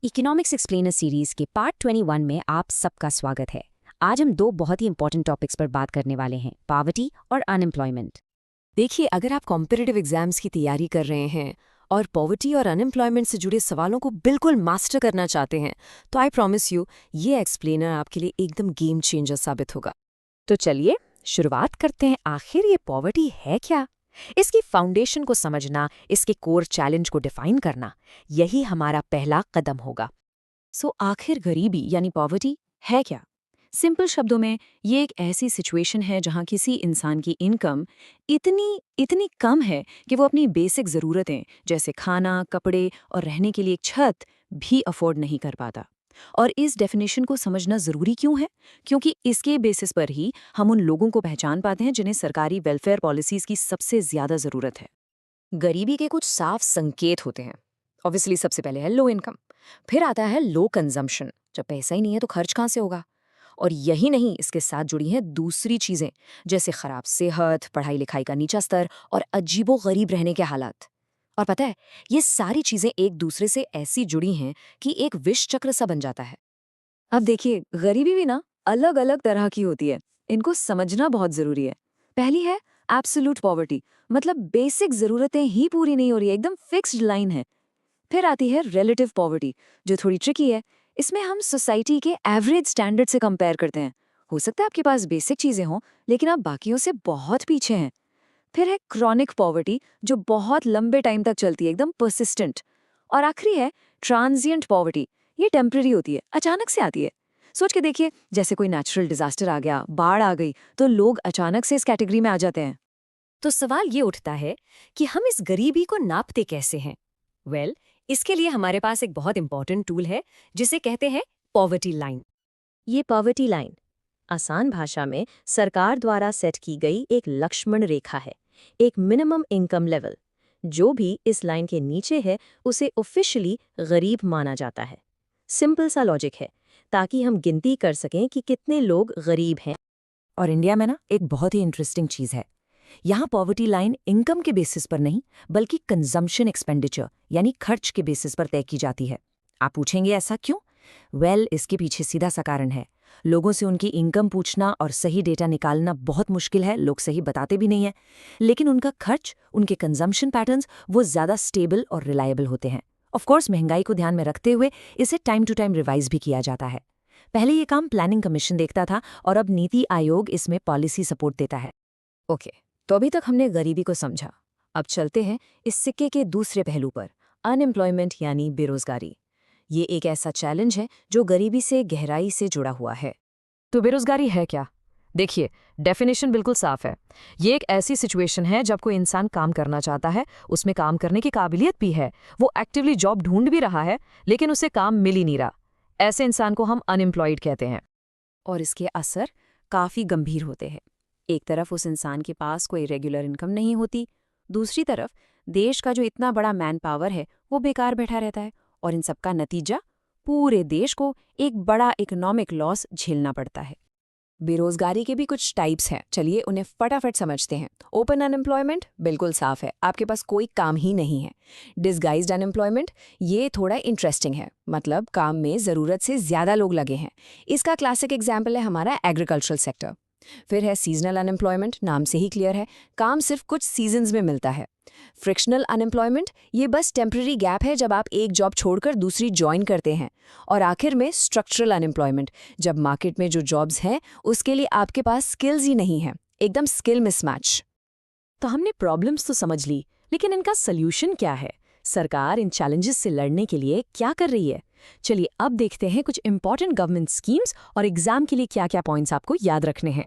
Economics explainer series के part 21 में आप सबका स्वागत है। आज हम दो बहुत ही इंपॉर्टेंट टॉपिक्स पर बात करने वाले हैं, पॉवर्टी और अनएम्प्लॉयमेंट। देखिए, अगर आप कॉम्पिटिटिव एग्जाम्स की तैयारी कर रहे हैं और पॉवर्टी और अनएम्प्लॉयमेंट से जुड़े सवालों को बिल्कुल मास्टर करना चाहते हैं, तो आई प्रॉमिस यू ये एक्सप्लेनर आपके लिए एकदम गेम चेंजर साबित होगा। तो चलिए शुरुआत करते हैं। आखिर ये पॉवर्टी है क्या? इसकी फाउंडेशन को समझना, इसके कोर चैलेंज को डिफाइन करना, यही हमारा पहला कदम होगा। आखिर गरीबी यानी पॉवर्टी है क्या? सिंपल शब्दों में, ये एक ऐसी सिचुएशन है जहां किसी इंसान की इनकम इतनी कम है कि वो अपनी बेसिक ज़रूरतें जैसे खाना, कपड़े और रहने के लिए एक छत भी अफोर्ड नहीं कर पाता। और इस डेफिनेशन को समझना ज़रूरी क्यों है? क्योंकि इसके बेसिस पर ही हम उन लोगों को पहचान पाते हैं जिन्हें सरकारी वेलफेयर पॉलिसीज़ की सबसे ज़्यादा ज़रूरत है। गरीबी के कुछ साफ संकेत होते हैं। ऑब्वियसली सबसे पहले है लो इनकम, फिर आता है लो कंजम्पशन। जब पैसा ही नहीं है तो खर्च कहाँ से होगा? और यही नहीं, इसके साथ जुड़ी हैं दूसरी चीजें जैसे खराब सेहत, पढ़ाई लिखाई का नीचा स्तर और अजीबो गरीब रहने के हालात। और पता है, ये सारी चीजें एक दूसरे से ऐसी जुड़ी हैं कि एक विष चक्र सा बन जाता है। अब देखिए, गरीबी भी ना अलग अलग तरह की होती है। इनको समझना बहुत जरूरी है। पहली है एब्सोल्यूट पॉवर्टी, मतलब बेसिक जरूरतें ही पूरी नहीं हो रही है, एकदम फिक्स्ड लाइन है। फिर आती है रिलेटिव पॉवर्टी, जो थोड़ी ट्रिकी है। इसमें हम सोसाइटी के एवरेज स्टैंडर्ड से कंपेयर करते हैं। हो सकता है आपके पास बेसिक चीजें हों, लेकिन आप बाकियों से बहुत पीछे हैं। फिर है क्रॉनिक पॉवर्टी, जो बहुत लंबे टाइम तक चलती है, एकदम परसिस्टेंट। और आखिरी है ट्रांजिएंट पॉवर्टी। ये टेम्पररी होती है, अचानक से आती है। सोच के देखिए, जैसे कोई नेचुरल डिजास्टर आ गया, बाढ़ आ गई, तो लोग अचानक से इस कैटेगरी में आ जाते हैं। तो सवाल ये उठता है कि हम इस गरीबी को नापते कैसे हैं? इसके लिए हमारे पास एक बहुत इंपॉर्टेंट टूल है जिसे कहते हैं पॉवर्टी लाइन। ये पॉवर्टी लाइन आसान भाषा में सरकार द्वारा सेट की गई एक लक्ष्मण रेखा है, एक मिनिमम इनकम लेवल। जो भी इस लाइन के नीचे है उसे ऑफिशियली गरीब माना जाता है। सिंपल सा लॉजिक है, ताकि हम गिनती कर सकें कि कितने लोग गरीब हैं। और इंडिया में ना एक बहुत ही इंटरेस्टिंग चीज़ है। यहाँ पॉवर्टी लाइन इनकम के बेसिस पर नहीं, बल्कि कंजम्पशन एक्सपेंडिचर यानी खर्च के बेसिस पर तय की जाती है। आप पूछेंगे ऐसा क्यों? इसके पीछे सीधा सा कारण है। लोगों से उनकी इनकम पूछना और सही डेटा निकालना बहुत मुश्किल है, लोग सही बताते भी नहीं हैं। लेकिन उनका खर्च, उनके कंजम्पशन पैटर्न्स वो ज़्यादा स्टेबल और रिलायबल होते हैं। ऑफकोर्स महंगाई को ध्यान में रखते हुए इसे टाइम टू टाइम रिवाइज भी किया जाता है। पहले ये काम प्लानिंग कमीशन देखता था और अब नीति आयोग इसमें पॉलिसी सपोर्ट देता है। ओके, तो अभी तक हमने गरीबी को समझा। अब चलते हैं इस सिक्के के दूसरे पहलू पर, अनएम्प्लॉयमेंट यानी बेरोजगारी। ये एक ऐसा चैलेंज है जो गरीबी से गहराई से जुड़ा हुआ है। तो बेरोजगारी है क्या? देखिए, डेफिनेशन बिल्कुल साफ है। ये एक ऐसी सिचुएशन है जब कोई इंसान काम करना चाहता है, उसमें काम करने की काबिलियत भी है, वो एक्टिवली जॉब ढूंढ भी रहा है, लेकिन उसे काम मिल ही नहीं रहा। ऐसे इंसान को हम अनएम्प्लॉयड कहते हैं। और इसके असर काफ़ी गंभीर होते हैं। एक तरफ उस इंसान के पास कोई रेगुलर इनकम नहीं होती, दूसरी तरफ देश का जो इतना बड़ा मैन पावर है वो बेकार बैठा रहता है, और इन सबका नतीजा पूरे देश को एक बड़ा इकोनॉमिक लॉस झेलना पड़ता है। बेरोजगारी के भी कुछ टाइप्स हैं, चलिए उन्हें फटाफट समझते हैं। ओपन अनएम्प्लॉयमेंट बिल्कुल साफ है, आपके पास कोई काम ही नहीं है। डिस्गाइज्ड अनएम्प्लॉयमेंट, ये थोड़ा इंटरेस्टिंग है, मतलब काम में ज़रूरत से ज़्यादा लोग लगे हैं। इसका क्लासिक एग्जाम्पल है हमारा एग्रीकल्चरल सेक्टर। फिर है सीजनल अनएम्प्लॉयमेंट, नाम से ही क्लियर है, काम सिर्फ कुछ सीजन्स में मिलता है। फ्रिक्शनल अनएम्प्लॉयमेंट, ये बस टेम्पररी गैप है जब आप एक जॉब छोड़कर दूसरी ज्वाइन करते हैं। और आखिर में स्ट्रक्चरल अनएम्प्लॉयमेंट, जब मार्केट में जो जॉब्स हैं उसके लिए आपके पास स्किल्स ही नहीं है, एकदम स्किल मिसमैच। तो हमने प्रॉब्लम्स तो समझ ली, लेकिन इनका सल्यूशन क्या है? सरकार इन चैलेंजेस से लड़ने के लिए क्या कर रही है? चलिए अब देखते हैं कुछ इंपॉर्टेंट गवर्नमेंट स्कीम्स और एग्जाम के लिए क्या क्या पॉइंट्स आपको याद रखने हैं।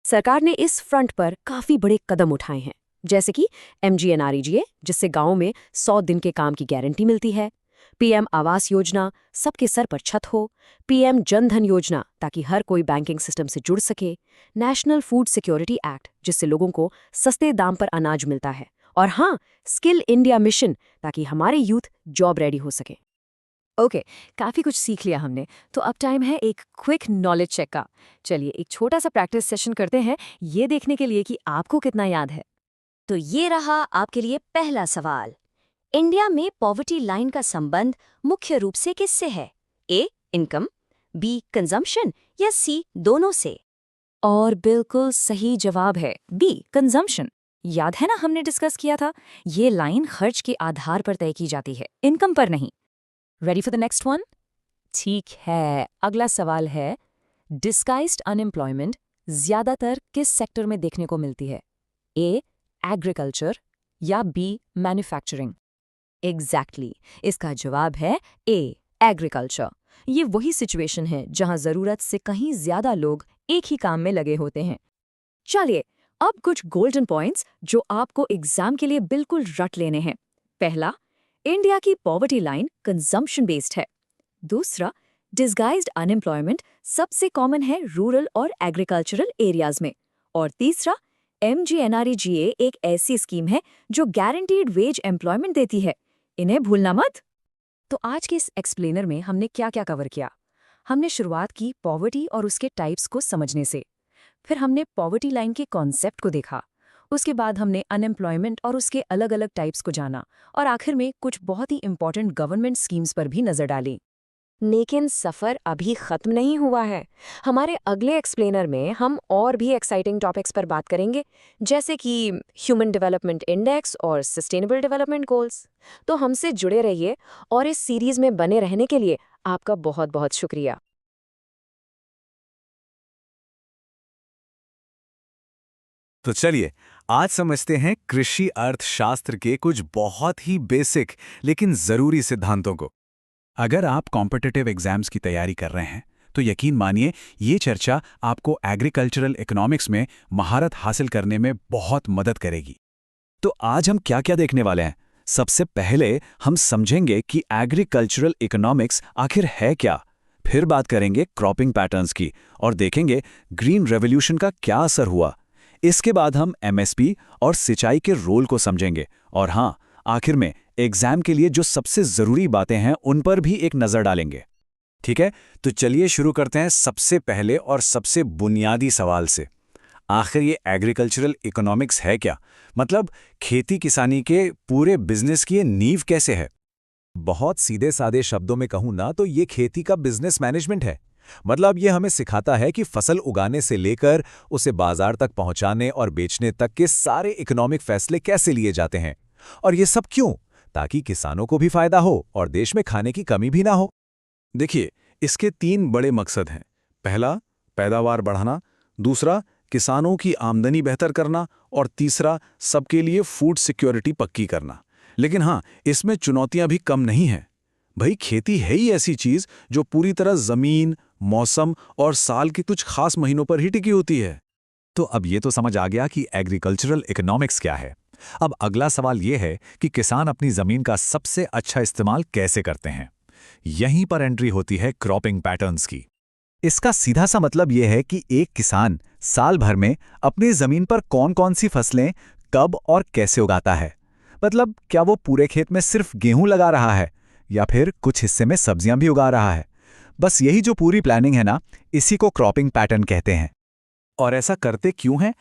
सरकार ने इस फ्रंट पर काफ़ी बड़े कदम उठाए हैं, जैसे कि MGNREGA, जिससे गांव में 100 दिन के काम की गारंटी मिलती है। PM आवास योजना, सबके सर पर छत हो। PM जन धन योजना, ताकि हर कोई बैंकिंग सिस्टम से जुड़ सके। नेशनल फूड सिक्योरिटी एक्ट, जिससे लोगों को सस्ते दाम पर अनाज मिलता है। और हाँ, स्किल इंडिया मिशन, ताकि हमारे यूथ जॉब रेडी हो सके। ओके, काफ़ी कुछ सीख लिया हमने, तो अब टाइम है एक क्विक नॉलेज चेक का। चलिए एक छोटा सा प्रैक्टिस सेशन करते हैं, ये देखने के लिए कि आपको कितना याद है। तो ये रहा आपके लिए पहला सवाल। इंडिया में पॉवर्टी लाइन का संबंध मुख्य रूप से किससे है? ए, इनकम, बी, कंजम्पशन या सी, दोनों से? और बिल्कुल सही जवाब है बी, कंजम्पशन। याद है ना, हमने डिस्कस किया था, ये लाइन खर्च के आधार पर तय की जाती है, इनकम पर नहीं। Ready for the next one? ठीक है, अगला सवाल है, डिस्गाइज्ड अनएम्प्लॉयमेंट ज्यादातर किस सेक्टर में देखने को मिलती है? ए, एग्रीकल्चर या बी, मैन्युफैक्चरिंग? एग्जैक्टली, इसका जवाब है ए, एग्रीकल्चर। ये वही सिचुएशन है जहां जरूरत से कहीं ज्यादा लोग एक ही काम में लगे होते हैं। चलिए, अब कुछ गोल्डन पॉइंट्स जो आपको एग्जाम के लिए बिल्कुल रट लेने हैं। पहला, इंडिया की पॉवर्टी लाइन कंजम्पशन बेस्ड है। दूसरा, डिस्गाइज्ड अनएम्प्लॉयमेंट सबसे कॉमन है रूरल और एग्रीकल्चरल एरियाज में। और तीसरा, MGNREGA एक ऐसी स्कीम है जो गारंटीड वेज एम्प्लॉयमेंट देती है। इन्हें भूलना मत। तो आज के इस एक्सप्लेनर में हमने क्या क्या कवर किया? हमने शुरुआत की पॉवर्टी और उसके टाइप्स को समझने से। फिर हमने पॉवर्टी लाइन के कॉन्सेप्ट को देखा। उसके बाद हमने अनएम्प्लॉयमेंट और उसके अलग अलग टाइप्स को जाना। और आखिर में कुछ बहुत ही इंपॉर्टेंट गवर्नमेंट स्कीम्स पर भी नजर डाली। लेकिन सफ़र अभी ख़त्म नहीं हुआ है। हमारे अगले एक्सप्लेनर में हम और भी एक्साइटिंग टॉपिक्स पर बात करेंगे, जैसे कि ह्यूमन डेवलपमेंट इंडेक्स और सस्टेनेबल डेवलपमेंट गोल्स। तो हमसे जुड़े रहिए और इस सीरीज़ में बने रहने के लिए आपका बहुत बहुत शुक्रिया। तो चलिए आज समझते हैं कृषि अर्थशास्त्र के कुछ बहुत ही बेसिक लेकिन जरूरी सिद्धांतों को। अगर आप कॉम्पिटिटिव एग्जाम्स की तैयारी कर रहे हैं तो यकीन मानिए ये चर्चा आपको एग्रीकल्चरल इकोनॉमिक्स में महारत हासिल करने में बहुत मदद करेगी। तो आज हम क्या क्या देखने वाले हैं? सबसे पहले हम समझेंगे कि एग्रीकल्चरल इकोनॉमिक्स आखिर है क्या। फिर बात करेंगे क्रॉपिंग पैटर्न्स की और देखेंगे ग्रीन रेवोल्यूशन का क्या असर हुआ। इसके बाद हम MSP और सिंचाई के रोल को समझेंगे। और हाँ, आखिर में एग्जाम के लिए जो सबसे जरूरी बातें हैं उन पर भी एक नजर डालेंगे। ठीक है, तो चलिए शुरू करते हैं सबसे पहले और सबसे बुनियादी सवाल से। आखिर ये एग्रीकल्चरल इकोनॉमिक्स है क्या? मतलब खेती किसानी के पूरे बिजनेस की ये नींव कैसे है? बहुत सीधे सादे शब्दों में कहूं ना तो ये खेती का बिजनेस मैनेजमेंट है। मतलब ये हमें सिखाता है कि फसल उगाने से लेकर उसे बाजार तक पहुंचाने और बेचने तक के सारे इकोनॉमिक फैसले कैसे लिए जाते हैं। और ये सब क्यों? ताकि किसानों को भी फायदा हो और देश में खाने की कमी भी ना हो। देखिए, इसके 3 बड़े मकसद हैं। पहला, पैदावार बढ़ाना। दूसरा, किसानों की आमदनी बेहतर करना। और तीसरा, सबके लिए फूड सिक्योरिटी पक्की करना। लेकिन हाँ, इसमें चुनौतियां भी कम नहीं हैं। भाई, खेती है ही ऐसी चीज जो पूरी तरह जमीन, मौसम और साल के कुछ खास महीनों पर ही टिकी होती है। तो अब ये तो समझ आ गया कि एग्रीकल्चरल इकोनॉमिक्स क्या है। अब अगला सवाल ये है कि किसान अपनी जमीन का सबसे अच्छा इस्तेमाल कैसे करते हैं। यहीं पर एंट्री होती है क्रॉपिंग पैटर्न्स की। इसका सीधा सा मतलब यह है कि एक किसान साल भर में अपनी जमीन पर कौन कौन सी फसलें कब और कैसे उगाता है। मतलब क्या वो पूरे खेत में सिर्फ गेहूं लगा रहा है या फिर कुछ हिस्से में सब्जियां भी उगा रहा है। बस यही जो पूरी प्लानिंग है ना, इसी को क्रॉपिंग पैटर्न कहते हैं। और ऐसा करते क्यों हैं?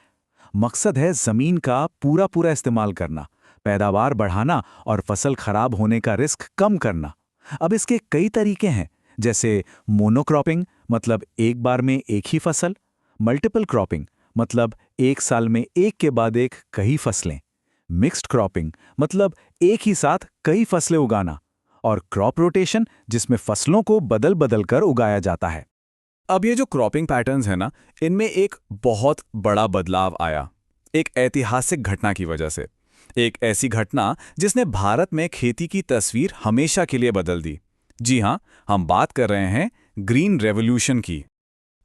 मकसद है जमीन का पूरा इस्तेमाल करना, पैदावार बढ़ाना और फसल खराब होने का रिस्क कम करना। अब इसके कई तरीके हैं, जैसे मोनोक्रॉपिंग मतलब एक बार में एक ही फसल, मल्टीपल क्रॉपिंग मतलब एक साल में एक के बाद एक कई फसलें, मिक्स्ड क्रॉपिंग मतलब एक ही साथ कई फसलें उगाना, और क्रॉप रोटेशन जिसमें फसलों को बदल बदल कर उगाया जाता है। अब ये जो क्रॉपिंग पैटर्न्स है ना, इनमें एक बहुत बड़ा बदलाव आया एक ऐतिहासिक घटना की वजह से। एक ऐसी घटना जिसने भारत में खेती की तस्वीर हमेशा के लिए बदल दी। जी हां, हम बात कर रहे हैं ग्रीन रेवोल्यूशन की।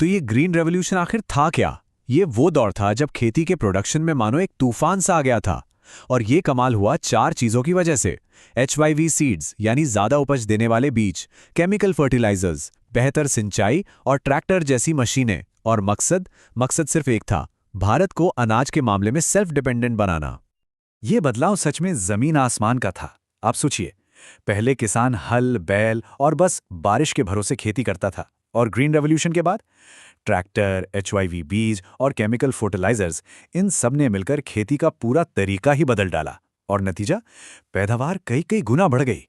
तो ये ग्रीन रेवोल्यूशन आखिर था क्या? ये वो दौर था जब खेती के प्रोडक्शन में मानो एक तूफान सा आ गया था। और ये कमाल हुआ 4 चीजों की वजह से। HYV सीड्स यानी ज्यादा उपज देने वाले बीज, केमिकल फर्टिलाइजर्स, बेहतर सिंचाई और ट्रैक्टर जैसी मशीनें। और मकसद सिर्फ एक था, भारत को अनाज के मामले में सेल्फ डिपेंडेंट बनाना। ये बदलाव सच में जमीन आसमान का था। आप सोचिए, पहले किसान हल, बैल और बस बारिश के भरोसे खेती करता था, और ग्रीन रेवोल्यूशन के बाद ट्रैक्टर, HYV बीज और केमिकल फर्टिलाइजर्स, इन सब ने मिलकर खेती का पूरा तरीका ही बदल डाला। और नतीजा, पैदावार कई कई गुना बढ़ गई।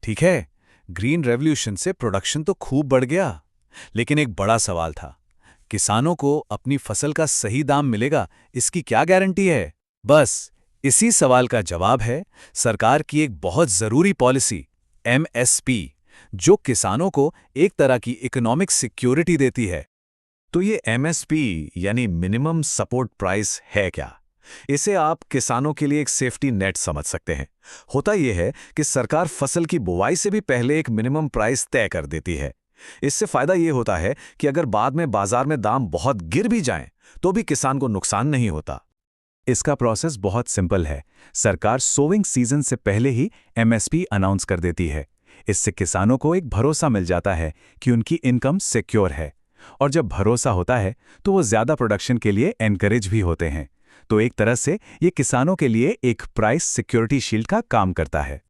ठीक है, ग्रीन रेवोल्यूशन से प्रोडक्शन तो खूब बढ़ गया, लेकिन एक बड़ा सवाल था, किसानों को अपनी फसल का सही दाम मिलेगा, इसकी क्या गारंटी है? बस इसी सवाल का जवाब है सरकार की एक बहुत जरूरी पॉलिसी, MSP, जो किसानों को एक तरह की इकोनॉमिक सिक्योरिटी देती है। तो ये MSP यानी मिनिमम सपोर्ट प्राइस है क्या? इसे आप किसानों के लिए एक सेफ्टी नेट समझ सकते हैं। होता यह है कि सरकार फसल की बुवाई से भी पहले एक मिनिमम प्राइस तय कर देती है। इससे फायदा ये होता है कि अगर बाद में बाजार में दाम बहुत गिर भी जाएं, तो भी किसान को नुकसान नहीं होता। इसका प्रोसेस बहुत सिंपल है। सरकार सोविंग सीजन से पहले ही MSP अनाउंस कर देती है। इससे किसानों को एक भरोसा मिल जाता है कि उनकी इनकम सिक्योर है, और जब भरोसा होता है तो वो ज्यादा प्रोडक्शन के लिए एनकरेज भी होते हैं। तो एक तरह से ये किसानों के लिए एक प्राइस सिक्योरिटी शील्ड का काम करता है।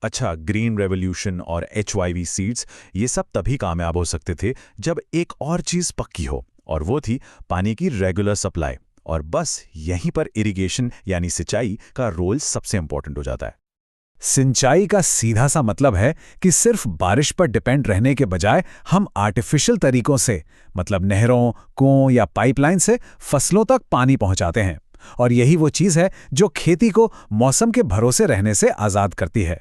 अच्छा, ग्रीन रेवोल्यूशन और HYV सीड्स ये सब तभी कामयाब हो सकते थे जब एक और चीज पक्की हो, और वो थी पानी की रेगुलर सप्लाई। और बस यहीं पर इरिगेशन यानी सिंचाई का रोल सबसे इंपॉर्टेंट हो जाता है। सिंचाई का सीधा सा मतलब है कि सिर्फ बारिश पर डिपेंड रहने के बजाय हम आर्टिफिशियल तरीकों से, मतलब नहरों, कुओं या पाइपलाइन से फसलों तक पानी पहुंचाते हैं। और यही वो चीज है जो खेती को मौसम के भरोसे रहने से आजाद करती है।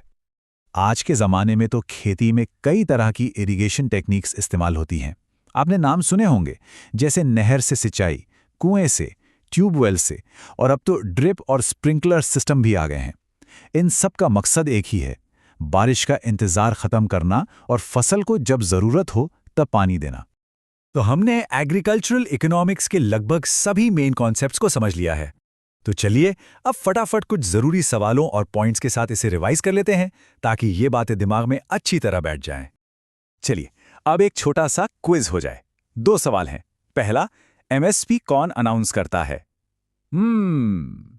आज के जमाने में तो खेती में कई तरह की इरिगेशन टेक्निक्स इस्तेमाल होती हैं। आपने नाम सुने होंगे, जैसे नहर से सिंचाई, कुएं से, ट्यूबवेल से, और अब तो ड्रिप और स्प्रिंकलर सिस्टम भी आ गए हैं। इन सब का मकसद एक ही है, बारिश का इंतजार खत्म करना और फसल को जब जरूरत हो तब पानी देना। तो हमने एग्रीकल्चरल इकोनॉमिक्स के लगभग सभी मेन कॉन्सेप्ट्स को समझ लिया है। तो चलिए अब फटाफट कुछ जरूरी सवालों और पॉइंट्स के साथ इसे रिवाइज कर लेते हैं, ताकि ये बातें दिमाग में अच्छी तरह बैठ जाएं। चलिए अब एक छोटा सा क्विज हो जाए। 2 सवाल हैं। पहला, MSP कौन अनाउंस करता है?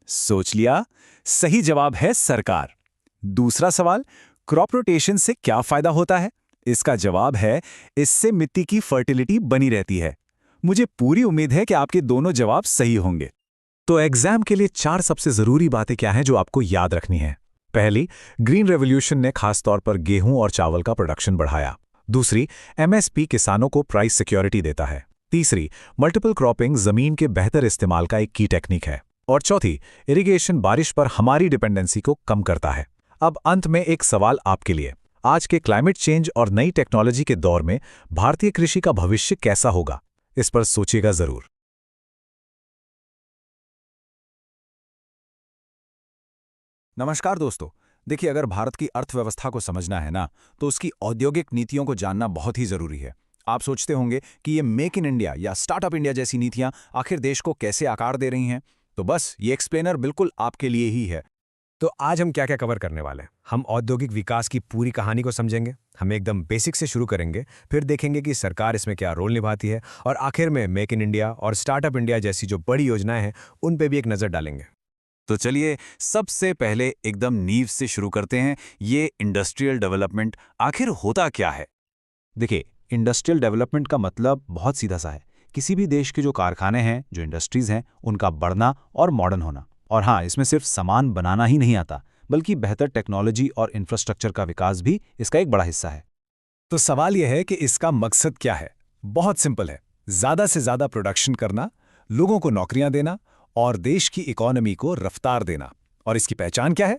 सोच लिया, सही जवाब है सरकार। दूसरा सवाल, क्रॉप रोटेशन से क्या फायदा होता है? इसका जवाब है इससे मिट्टी की फर्टिलिटी बनी रहती है। मुझे पूरी उम्मीद है कि आपके दोनों जवाब सही होंगे। तो एग्जाम के लिए 4 सबसे जरूरी बातें क्या हैं जो आपको याद रखनी है? पहली, ग्रीन रेवोल्यूशन ने खासतौर पर गेहूं और चावल का प्रोडक्शन बढ़ाया। दूसरी, MSP किसानों को प्राइस सिक्योरिटी देता है। तीसरी, मल्टीपल क्रॉपिंग जमीन के बेहतर इस्तेमाल का एक की टेक्निक है। और चौथी, इरिगेशन बारिश पर हमारी डिपेंडेंसी को कम करता है। अब अंत में एक सवाल आपके लिए, आज के क्लाइमेट चेंज और नई टेक्नोलॉजी के दौर में भारतीय कृषि का भविष्य कैसा होगा? इस पर सोचिएगा जरूर। नमस्कार दोस्तों, देखिए, अगर भारत की अर्थव्यवस्था को समझना है ना, तो उसकी औद्योगिक नीतियों को जानना बहुत ही जरूरी है। आप सोचते होंगे कि ये मेक इन इंडिया या स्टार्टअप इंडिया जैसी नीतियां आखिर देश को कैसे आकार दे रही हैं? तो बस ये एक्सप्लेनर बिल्कुल आपके लिए ही है। तो आज हम क्या क्या कवर करने वाले हैं? हम औद्योगिक विकास की पूरी कहानी को समझेंगे। हम एकदम बेसिक से शुरू करेंगे, फिर देखेंगे कि सरकार इसमें क्या रोल निभाती है, और आखिर में मेक इन इंडिया और स्टार्टअप इंडिया जैसी जो बड़ी योजनाएं हैं उन पे भी एक नज़र डालेंगे। तो चलिए सबसे पहले एकदम नींव से शुरू करते हैं। ये इंडस्ट्रियल डेवलपमेंट आखिर होता क्या है? देखिए, इंडस्ट्रियल डेवलपमेंट का मतलब बहुत सीधा सा है, किसी भी देश के जो कारखाने हैं, जो इंडस्ट्रीज हैं, उनका बढ़ना और मॉडर्न होना। और हाँ, इसमें सिर्फ सामान बनाना ही नहीं आता, बल्कि बेहतर टेक्नोलॉजी और इंफ्रास्ट्रक्चर का विकास भी इसका एक बड़ा हिस्सा है। तो सवाल यह है कि इसका मकसद क्या है? बहुत सिंपल है, ज़्यादा से ज़्यादा प्रोडक्शन करना, लोगों को नौकरियां देना और देश की इकोनॉमी को रफ्तार देना। और इसकी पहचान क्या है?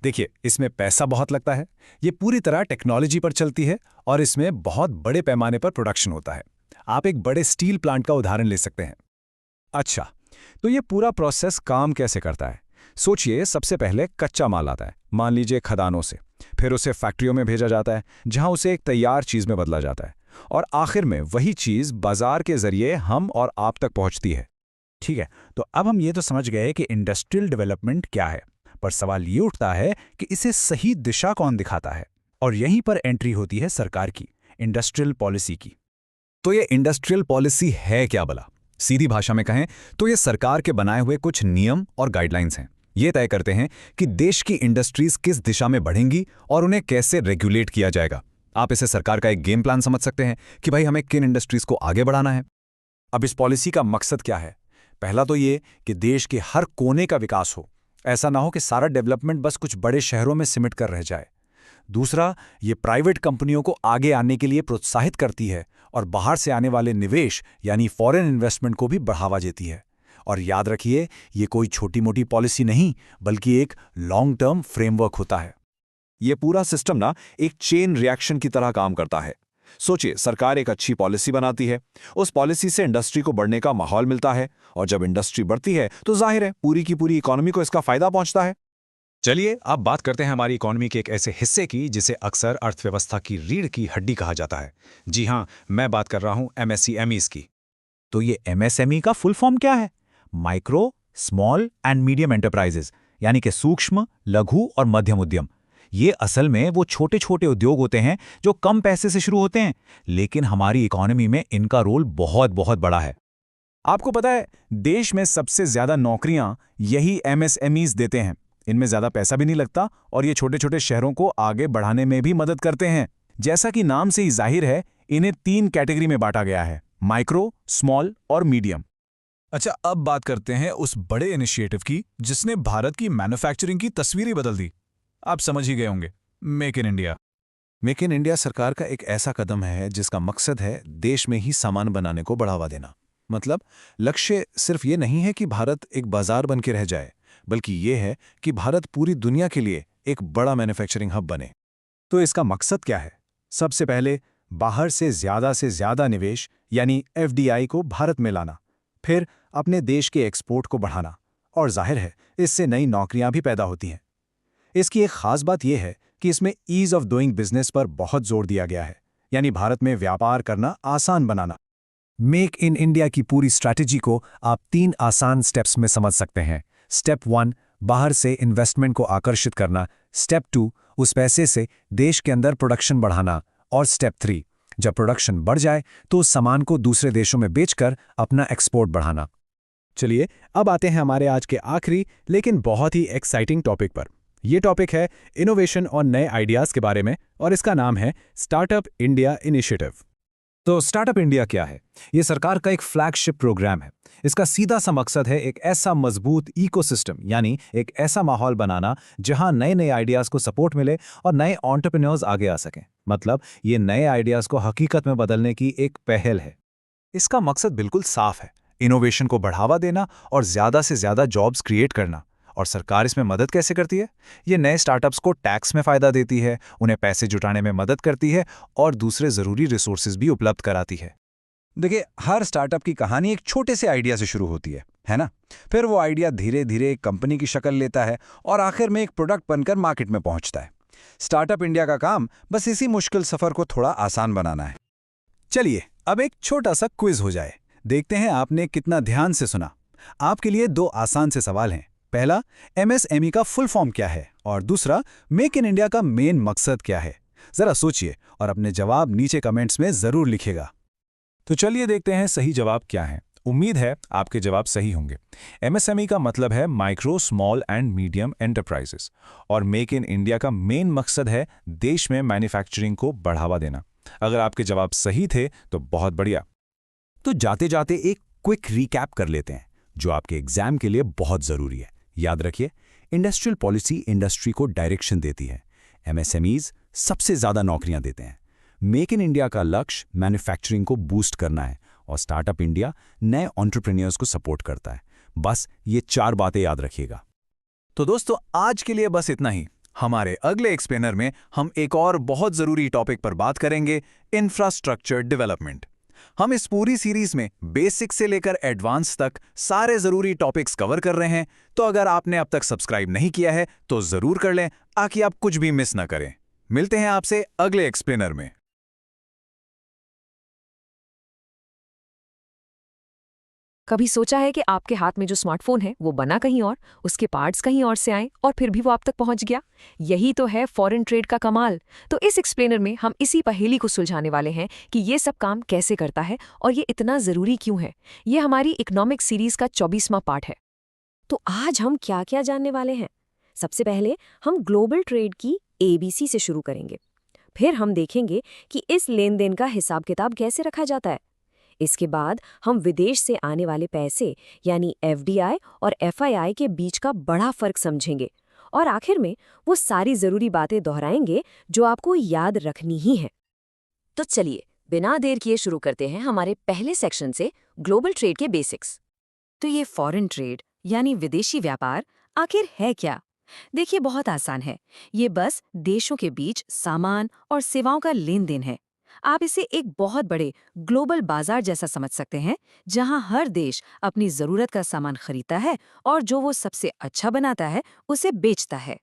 देखिए, इसमें पैसा बहुत लगता है, ये पूरी तरह टेक्नोलॉजी पर चलती है और इसमें बहुत बड़े पैमाने पर प्रोडक्शन होता है। आप एक बड़े स्टील प्लांट का उदाहरण ले सकते हैं। अच्छा, तो ये पूरा प्रोसेस काम कैसे करता है? सोचिए, सबसे पहले कच्चा माल आता है, मान लीजिए खदानों से, फिर उसे फैक्ट्रियों में भेजा जाता है, जहां उसे एक तैयार चीज में बदला जाता है, और आखिर में वही चीज बाजार के जरिए हम और आप तक पहुंचती है। ठीक है, तो अब हम ये तो समझ गए कि इंडस्ट्रियल डेवलपमेंट क्या है, पर सवाल ये उठता है कि इसे सही दिशा कौन दिखाता है? और यहीं पर एंट्री होती है सरकार की, इंडस्ट्रियल पॉलिसी की। तो ये इंडस्ट्रियल पॉलिसी है क्या भला? सीधी भाषा में कहें तो ये सरकार के बनाए हुए कुछ नियम और गाइडलाइंस हैं। ये तय करते हैं कि देश की इंडस्ट्रीज किस दिशा में बढ़ेंगी और उन्हें कैसे रेगुलेट किया जाएगा। आप इसे सरकार का एक गेम प्लान समझ सकते हैं कि भाई हमें किन इंडस्ट्रीज को आगे बढ़ाना है। अब इस पॉलिसी का मकसद क्या है? पहला तो ये कि देश के हर कोने का विकास हो, ऐसा ना हो कि सारा डेवलपमेंट बस कुछ बड़े शहरों में सिमट कर रह जाए। दूसरा, ये प्राइवेट कंपनियों को आगे आने के लिए प्रोत्साहित करती है और बाहर से आने वाले निवेश यानी फॉरेन इन्वेस्टमेंट को भी बढ़ावा देती है। और याद रखिए, ये कोई छोटी मोटी पॉलिसी नहीं, बल्कि एक लॉन्ग टर्म फ्रेमवर्क होता है। ये पूरा सिस्टम ना एक चेन रिएक्शन की तरह काम करता है। सोचिए, सरकार एक अच्छी पॉलिसी बनाती है, उस पॉलिसी से इंडस्ट्री को बढ़ने का माहौल मिलता है, और जब इंडस्ट्री बढ़ती है तो जाहिर है पूरी की पूरी इकोनॉमी को इसका फायदा पहुंचता है। चलिए अब बात करते हैं हमारी इकोनॉमी के एक ऐसे हिस्से की जिसे अक्सर अर्थव्यवस्था की रीढ़ की हड्डी कहा जाता है। जी हाँ, मैं बात कर रहा हूं एमएसएमईज की। तो ये एमएसएमई का फुल फॉर्म क्या है? Micro, small and medium enterprises, यानी कि सूक्ष्म, लघु और मध्यम उद्यम। ये असल में वो छोटे छोटे उद्योग होते हैं जो कम पैसे से शुरू होते हैं, लेकिन हमारी इकोनॉमी में इनका रोल बहुत बहुत बड़ा है। आपको पता है, देश में सबसे ज्यादा नौकरियां यही एमएसएमईज देते हैं। इनमें ज्यादा पैसा भी नहीं लगता और ये छोटे छोटे शहरों को आगे बढ़ाने में भी मदद करते हैं। जैसा कि नाम से ही जाहिर है, इन्हें 3 कैटेगरी में बांटा गया है: माइक्रो, स्मॉल और मीडियम। अच्छा, अब बात करते हैं उस बड़े इनिशिएटिव की जिसने भारत की मैन्युफैक्चरिंग की तस्वीर ही बदल दी। आप समझ ही गए होंगे, make in India. Make in India सरकार का एक ऐसा कदम है जिसका मकसद है देश में ही सामान बनाने को बढ़ावा देना। मतलब लक्ष्य सिर्फ ये नहीं है कि भारत एक बाजार बन के रह जाए, बल्कि ये है कि भारत पूरी दुनिया के लिए एक बड़ा मैन्युफैक्चरिंग हब बने। तो इसका मकसद क्या है? सबसे पहले बाहर से ज्यादा निवेश यानी एफडीआई को भारत में लाना, फिर अपने देश के एक्सपोर्ट को बढ़ाना, और जाहिर है इससे नई नौकरियां भी पैदा होती हैं। इसकी एक खास बात यह है कि इसमें ईज ऑफ डूइंग बिजनेस पर बहुत जोर दिया गया है, यानी भारत में व्यापार करना आसान बनाना। मेक इन इंडिया की पूरी स्ट्रैटेजी को आप 3 आसान स्टेप्स में समझ सकते हैं। स्टेप 1, बाहर से इन्वेस्टमेंट को आकर्षित करना। स्टेप 2, उस पैसे से देश के अंदर प्रोडक्शन बढ़ाना। और स्टेप 3, जब प्रोडक्शन बढ़ जाए तो उस सामान को दूसरे देशों में बेचकर अपना एक्सपोर्ट बढ़ाना। चलिए अब आते हैं हमारे आज के आखिरी लेकिन बहुत ही एक्साइटिंग टॉपिक पर। ये टॉपिक है इनोवेशन और नए आइडियाज़ के बारे में, और इसका नाम है स्टार्टअप इंडिया इनिशिएटिव। तो स्टार्टअप इंडिया क्या है? ये सरकार का एक फ्लैगशिप प्रोग्राम है। इसका सीधा सा मकसद है एक ऐसा मजबूत इकोसिस्टम, यानी एक ऐसा माहौल बनाना जहां नए नए आइडियाज़ को सपोर्ट मिले और नए एंटरप्रेन्योर्स आगे आ सकें। मतलब ये नए आइडियाज़ को हकीकत में बदलने की एक पहल है। इसका मकसद बिल्कुल साफ है: इनोवेशन को बढ़ावा देना और ज़्यादा से ज़्यादा जॉब्स क्रिएट करना। और सरकार इसमें मदद कैसे करती है? ये नए स्टार्टअप्स को टैक्स में फ़ायदा देती है, उन्हें पैसे जुटाने में मदद करती है और दूसरे ज़रूरी रिसोर्सेज भी उपलब्ध कराती है। देखिए, हर स्टार्टअप की कहानी एक छोटे से आइडिया से शुरू होती है ना? फिर वो आइडिया धीरे धीरे एक कंपनी की शक्ल लेता है और आखिर में एक प्रोडक्ट बनकर मार्केट में पहुंचता है। स्टार्टअप इंडिया का काम बस इसी मुश्किल सफ़र को थोड़ा आसान बनाना है। चलिए अब एक छोटा सा क्विज हो जाए, देखते हैं आपने कितना ध्यान से सुना। आपके लिए 2 आसान से सवाल हैं। पहला, एमएसएमई का फुल फॉर्म क्या है? और दूसरा, मेक इन इंडिया का मेन मकसद क्या है? जरा सोचिए और अपने जवाब नीचे कमेंट्स में जरूर लिखिएगा। तो चलिए देखते हैं सही जवाब क्या है। उम्मीद है आपके जवाब सही होंगे। एमएसएमई का मतलब है micro, small and medium enterprises, और मेक इन इंडिया का मेन मकसद है देश में मैन्युफैक्चरिंग को बढ़ावा देना। अगर आपके जवाब सही थे तो बहुत बढ़िया। तो जाते जाते एक क्विक रिकैप कर लेते हैं जो आपके एग्जाम के लिए बहुत जरूरी है। याद रखिए, इंडस्ट्रियल पॉलिसी इंडस्ट्री को डायरेक्शन देती है, एमएसएमईज सबसे ज्यादा नौकरियां देते हैं, मेक इन इंडिया का लक्ष्य मैन्युफैक्चरिंग को बूस्ट करना है, और स्टार्टअप इंडिया नए एंटरप्रेन्योर्स को सपोर्ट करता है। बस ये 4 बातें याद रखिएगा। तो दोस्तों, आज के लिए बस इतना ही। हमारे अगले एक्सप्लेनर में हम एक और बहुत जरूरी टॉपिक पर बात करेंगे, इंफ्रास्ट्रक्चर डेवलपमेंट। हम इस पूरी सीरीज में बेसिक से लेकर एडवांस तक सारे जरूरी टॉपिक्स कवर कर रहे हैं। तो अगर आपने अब तक सब्सक्राइब नहीं किया है तो जरूर कर लें, ताकि आप कुछ भी मिस ना करें। मिलते हैं आपसे अगले एक्सप्लेनर में। कभी सोचा है कि आपके हाथ में जो स्मार्टफोन है वो बना कहीं और, उसके पार्ट्स कहीं और से आए और फिर भी वो आप तक पहुंच गया? यही तो है फॉरेन ट्रेड का कमाल। तो इस एक्सप्लेनर में हम इसी पहेली को सुलझाने वाले हैं कि ये सब काम कैसे करता है और ये इतना ज़रूरी क्यों है। ये हमारी इकोनॉमिक सीरीज़ का 24वां पार्ट है। तो आज हम क्या क्या जानने वाले हैं? सबसे पहले हम ग्लोबल ट्रेड की ABC से शुरू करेंगे। फिर हम देखेंगे कि इस लेन देन का हिसाब किताब कैसे रखा जाता है। इसके बाद हम विदेश से आने वाले पैसे यानी FDI और FII के बीच का बड़ा फर्क समझेंगे और आखिर में वो सारी ज़रूरी बातें दोहराएंगे जो आपको याद रखनी ही है। तो चलिए बिना देर किए शुरू करते हैं हमारे पहले सेक्शन से, ग्लोबल ट्रेड के बेसिक्स। तो ये फॉरेन ट्रेड यानी विदेशी व्यापार आखिर है क्या? देखिए, बहुत आसान है। ये बस देशों के बीच सामान और सेवाओं का लेन देन है। आप इसे एक बहुत बड़े ग्लोबल बाजार जैसा समझ सकते हैं, जहां हर देश अपनी जरूरत का सामान खरीदता है और जो वो सबसे अच्छा बनाता है उसे बेचता है।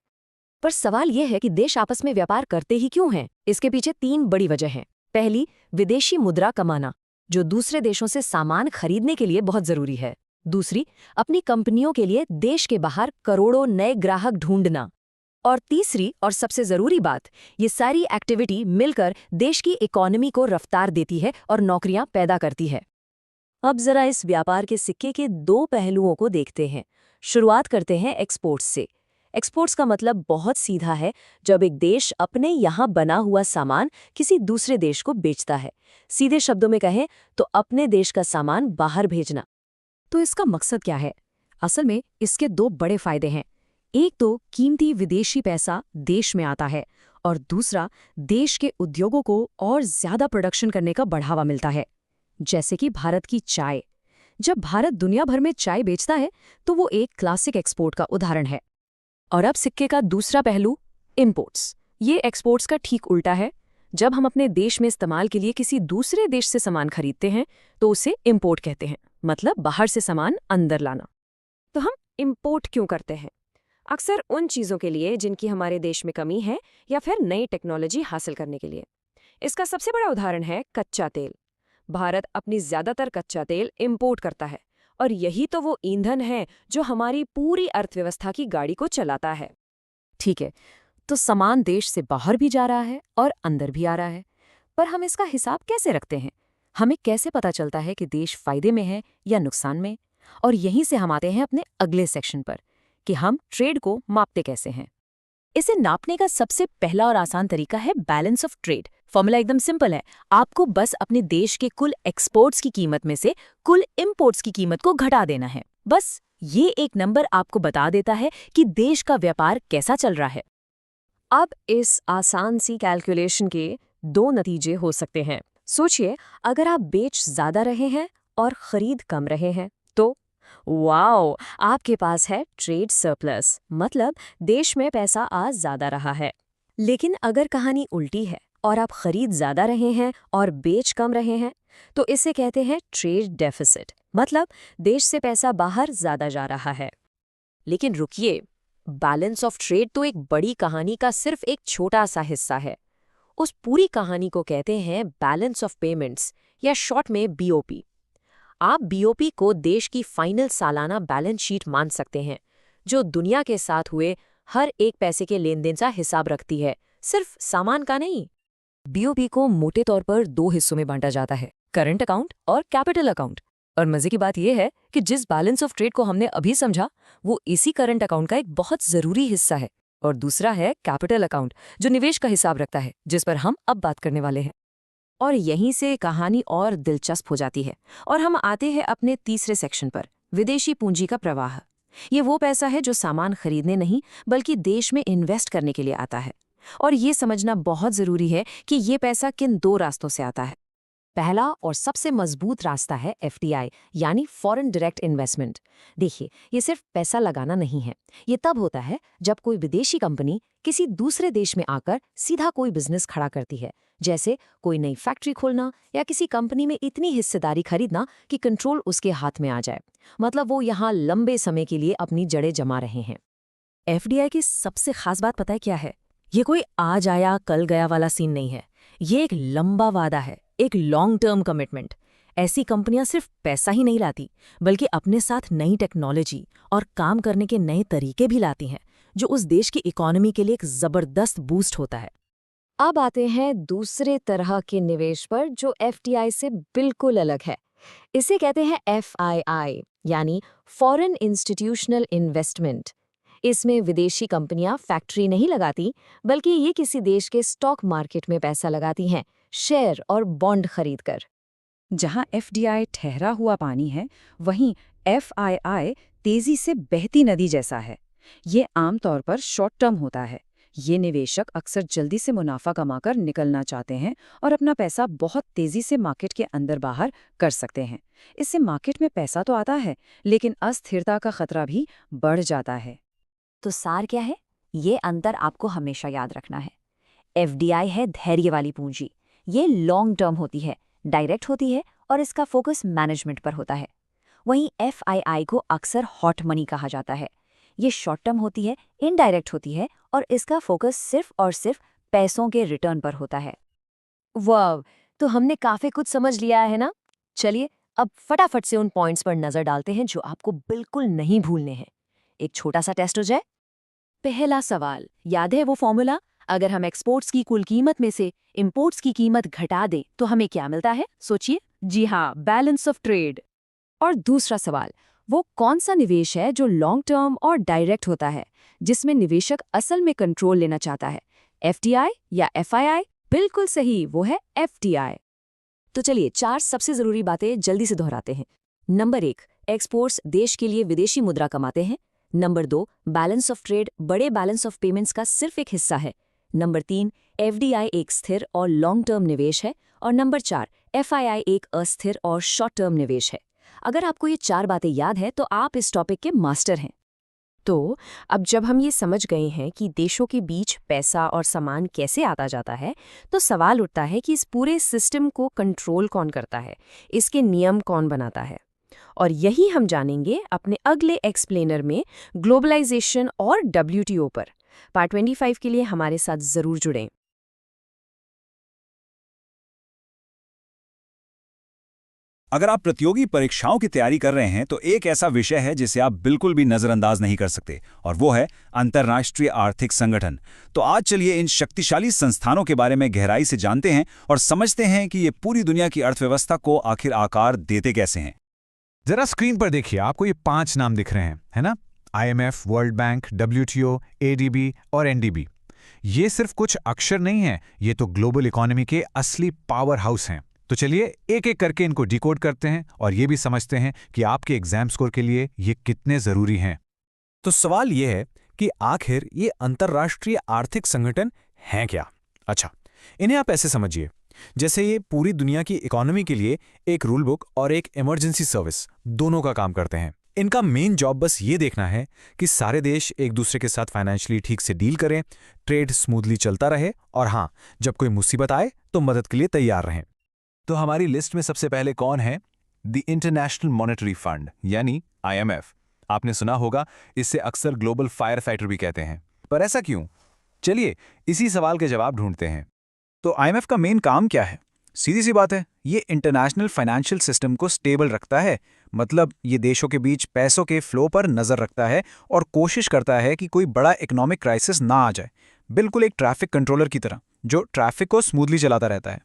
पर सवाल यह है कि देश आपस में व्यापार करते ही क्यों हैं? इसके पीछे 3 बड़ी वजह हैं। पहली, विदेशी मुद्रा कमाना, जो दूसरे देशों से सामान खरीदने के लिए बहुत जरूरी है। दूसरी, अपनी कंपनियों के लिए देश के बाहर करोड़ों नए ग्राहक ढूंढना। और तीसरी और सबसे जरूरी बात, ये सारी एक्टिविटी मिलकर देश की इकोनॉमी को रफ्तार देती है और नौकरियां पैदा करती है। अब जरा इस व्यापार के सिक्के के 2 पहलुओं को देखते हैं। शुरुआत करते हैं एक्सपोर्ट्स से। एक्सपोर्ट्स का मतलब बहुत सीधा है, जब एक देश अपने यहाँ बना हुआ सामान किसी दूसरे देश को बेचता है। सीधे शब्दों में कहें तो अपने देश का सामान बाहर भेजना। तो इसका मकसद क्या है? असल में इसके 2 बड़े फायदे हैं। एक तो कीमती विदेशी पैसा देश में आता है और दूसरा, देश के उद्योगों को और ज्यादा प्रोडक्शन करने का बढ़ावा मिलता है। जैसे कि भारत की चाय। जब भारत दुनिया भर में चाय बेचता है तो वो एक क्लासिक एक्सपोर्ट का उदाहरण है। और अब सिक्के का दूसरा पहलू, इंपोर्ट्स। ये एक्सपोर्ट्स का ठीक उल्टा है। जब हम अपने देश में इस्तेमाल के लिए किसी दूसरे देश से सामान खरीदते हैं तो उसे इंपोर्ट कहते हैं, मतलब बाहर से सामान अंदर लाना। तो हम इंपोर्ट क्यों करते हैं? अक्सर उन चीज़ों के लिए जिनकी हमारे देश में कमी है या फिर नई टेक्नोलॉजी हासिल करने के लिए। इसका सबसे बड़ा उदाहरण है कच्चा तेल। भारत अपनी ज़्यादातर कच्चा तेल इंपोर्ट करता है और यही तो वो ईंधन है जो हमारी पूरी अर्थव्यवस्था की गाड़ी को चलाता है। ठीक है, तो सामान देश से बाहर भी जा रहा है और अंदर भी आ रहा है, पर हम इसका हिसाब कैसे रखते हैं? हमें कैसे पता चलता है कि देश फायदे में है या नुकसान में? और यहीं से हम आते हैं अपने अगले सेक्शन पर कि हम ट्रेड को मापते कैसे हैं। इसे नापने का सबसे पहला और आसान तरीका है बैलेंस ऑफ ट्रेड। फॉर्मूला एकदम सिंपल है। आपको बस अपने देश के कुल एक्सपोर्ट्स की कीमत में से कुल इंपोर्ट्स की कीमत को घटा देना है। बस ये एक नंबर आपको बता देता है कि देश का व्यापार कैसा चल रहा है। अब इस आसान सी कैलकुलेशन के 2 नतीजे हो सकते हैं। सोचिए, अगर आप बेच ज्यादा रहे हैं और खरीद कम रहे हैं तो वाओ, आपके पास है ट्रेड सरप्लस, मतलब देश में पैसा आ ज्यादा रहा है। लेकिन अगर कहानी उल्टी है और आप खरीद ज्यादा रहे हैं और बेच कम रहे हैं तो इसे कहते हैं ट्रेड डेफिसिट, मतलब देश से पैसा बाहर ज्यादा जा रहा है। लेकिन रुकिए, बैलेंस ऑफ ट्रेड तो एक बड़ी कहानी का सिर्फ एक छोटा सा हिस्सा है। उस पूरी कहानी को कहते हैं बैलेंस ऑफ पेमेंट्स या शॉर्ट में BOP। आप BOP को देश की फाइनल सालाना बैलेंस शीट मान सकते हैं, जो दुनिया के साथ हुए हर एक पैसे के लेन देन का हिसाब रखती है, सिर्फ सामान का नहीं। BOP को मोटे तौर पर 2 हिस्सों में बांटा जाता है, करंट अकाउंट और कैपिटल अकाउंट। और मजे की बात यह है कि जिस बैलेंस ऑफ ट्रेड को हमने अभी समझा, वो इसी करंट अकाउंट का एक बहुत जरूरी हिस्सा है। और दूसरा है कैपिटल अकाउंट, जो निवेश का हिसाब रखता है, जिस पर हम अब बात करने वाले हैं। और यहीं से कहानी और दिलचस्प हो जाती है और हम आते हैं अपने तीसरे सेक्शन पर, विदेशी पूंजी का प्रवाह। ये वो पैसा है जो सामान खरीदने नहीं बल्कि देश में इन्वेस्ट करने के लिए आता है। और ये समझना बहुत जरूरी है कि ये पैसा किन 2 रास्तों से आता है। पहला और सबसे मजबूत रास्ता है FDI यानी फॉरेन डायरेक्ट इन्वेस्टमेंट। देखिए, ये सिर्फ पैसा लगाना नहीं है। ये तब होता है जब कोई विदेशी कंपनी किसी दूसरे देश में आकर सीधा कोई बिजनेस खड़ा करती है, जैसे कोई नई फैक्ट्री खोलना या किसी कंपनी में इतनी हिस्सेदारी खरीदना कि कंट्रोल उसके हाथ में आ जाए। मतलब वो यहाँ लंबे समय के लिए अपनी जड़ें जमा रहे हैं। FDI की सबसे खास बात पता है क्या है? ये कोई आज आया कल गया वाला सीन नहीं है। ये एक लंबा वादा है, एक लॉन्ग टर्म कमिटमेंट। ऐसी कंपनियां सिर्फ पैसा ही नहीं लाती, बल्कि अपने साथ नई टेक्नोलॉजी और काम करने के नए तरीके भी लाती हैं, जो उस देश की इकोनॉमी के लिए एक जबरदस्त बूस्ट होता है। अब आते हैं दूसरे तरह के निवेश पर, जो FDI से बिल्कुल अलग है। इसे कहते हैं FII यानी फॉरेन इंस्टीट्यूशनल इन्वेस्टमेंट। इसमें विदेशी कंपनियां फैक्ट्री नहीं लगाती, बल्कि ये किसी देश के स्टॉक मार्केट में पैसा लगाती हैं, शेयर और बॉन्ड खरीदकर। जहां FDI ठहरा हुआ पानी है, वहीं FII तेजी से बहती नदी जैसा है। ये आमतौर पर शॉर्ट टर्म होता है। ये निवेशक अक्सर जल्दी से मुनाफा कमाकर निकलना चाहते हैं और अपना पैसा बहुत तेजी से मार्केट के अंदर बाहर कर सकते हैं। इससे मार्केट में पैसा तो आता है, लेकिन अस्थिरता का खतरा भी बढ़ जाता है। तो सार क्या है? ये अंतर आपको हमेशा याद रखना है। FDI है धैर्य वाली पूंजी। ये लॉन्ग टर्म होती है, डायरेक्ट होती है और इसका फोकस मैनेजमेंट पर होता है। वहीं FII को अक्सर हॉट मनी कहा जाता है। ये शॉर्ट टर्म होती है, इनडायरेक्ट होती है और इसका फोकस सिर्फ और सिर्फ पैसों के रिटर्न पर होता है। वाह, तो हमने काफी कुछ समझ लिया है ना? चलिए अब फटाफट से उन पॉइंट्स पर नजर डालते हैं जो आपको बिल्कुल नहीं भूलने हैं। एक छोटा सा टेस्ट हो जाए। पहला सवाल, याद है वो फॉर्मूला? अगर हम एक्सपोर्ट्स की कुल कीमत में से इंपोर्ट्स की कीमत घटा दें तो हमें क्या मिलता है? सोचिए। जी हाँ, बैलेंस ऑफ ट्रेड। और दूसरा सवाल, वो कौन सा निवेश है जो लॉन्ग टर्म और डायरेक्ट होता है, जिसमें निवेशक असल में कंट्रोल लेना चाहता है? FDI या FII? बिल्कुल सही, वो है FDI। तो चलिए 4 सबसे जरूरी बातें जल्दी से दोहराते हैं। नंबर 1, एक्सपोर्ट्स देश के लिए विदेशी मुद्रा कमाते हैं। नंबर 2, बैलेंस ऑफ ट्रेड बड़े बैलेंस ऑफ पेमेंट्स का सिर्फ एक हिस्सा है। नंबर 3, FDI एक स्थिर और लॉन्ग टर्म निवेश है। और नंबर 4, FII एक अस्थिर और शॉर्ट टर्म निवेश है। अगर आपको ये 4 बातें याद है तो आप इस टॉपिक के मास्टर हैं। तो अब जब हम ये समझ गए हैं कि देशों के बीच पैसा और सामान कैसे आता जाता है, तो सवाल उठता है कि इस पूरे सिस्टम को कंट्रोल कौन करता है, इसके नियम कौन बनाता है। और यही हम जानेंगे अपने अगले एक्सप्लेनर में, ग्लोबलाइजेशन और WTO पर। पार्ट 25 के लिए हमारे साथ जरूर जुड़ें। अगर आप प्रतियोगी परीक्षाओं की तैयारी कर रहे हैं तो एक ऐसा विषय है जिसे आप बिल्कुल भी नजरअंदाज नहीं कर सकते, और वो है अंतर्राष्ट्रीय आर्थिक संगठन। तो आज चलिए इन शक्तिशाली संस्थानों के बारे में गहराई से जानते हैं और समझते हैं कि ये पूरी दुनिया की अर्थव्यवस्था को आखिर आकार देते कैसे हैं। जरा स्क्रीन पर देखिए, आपको ये 5 नाम दिख रहे हैं, है ना? IMF, world bank, WTO, ADB और NDB। ये सिर्फ कुछ अक्षर नहीं है, ये तो ग्लोबल इकोनॉमी के असली पावर हाउस हैं। तो चलिए एक एक करके इनको डिकोड करते हैं और ये भी समझते हैं कि आपके एग्जाम स्कोर के लिए ये कितने जरूरी हैं। तो सवाल ये है कि आखिर ये अंतर्राष्ट्रीय आर्थिक संगठन हैं क्या? अच्छा, इन्हें आप ऐसे समझिए जैसे ये पूरी दुनिया की इकोनॉमी के लिए एक रूल बुक और एक इमरजेंसी सर्विस दोनों का काम करते हैं। इनका मेन जॉब बस ये देखना है कि सारे देश एक दूसरे के साथ फाइनेंशियली ठीक से डील करें, ट्रेड स्मूथली चलता रहे और हाँ, जब कोई मुसीबत आए तो मदद के लिए तैयार रहें। तो हमारी लिस्ट में सबसे पहले कौन है? द इंटरनेशनल मॉनेटरी फंड यानी IMF। आपने सुना होगा, इसे अक्सर ग्लोबल फायर फाइटर भी कहते हैं। पर ऐसा क्यों? चलिए इसी सवाल के जवाब ढूंढते हैं। तो IMF का मेन काम क्या है? सीधी सी बात है, ये इंटरनेशनल फाइनेंशियल सिस्टम को स्टेबल रखता है। मतलब ये देशों के बीच पैसों के फ्लो पर नजर रखता है और कोशिश करता है कि कोई बड़ा इकोनॉमिक क्राइसिस ना आ जाए। बिल्कुल एक ट्रैफिक कंट्रोलर की तरह जो ट्रैफिक को स्मूथली चलाता रहता है।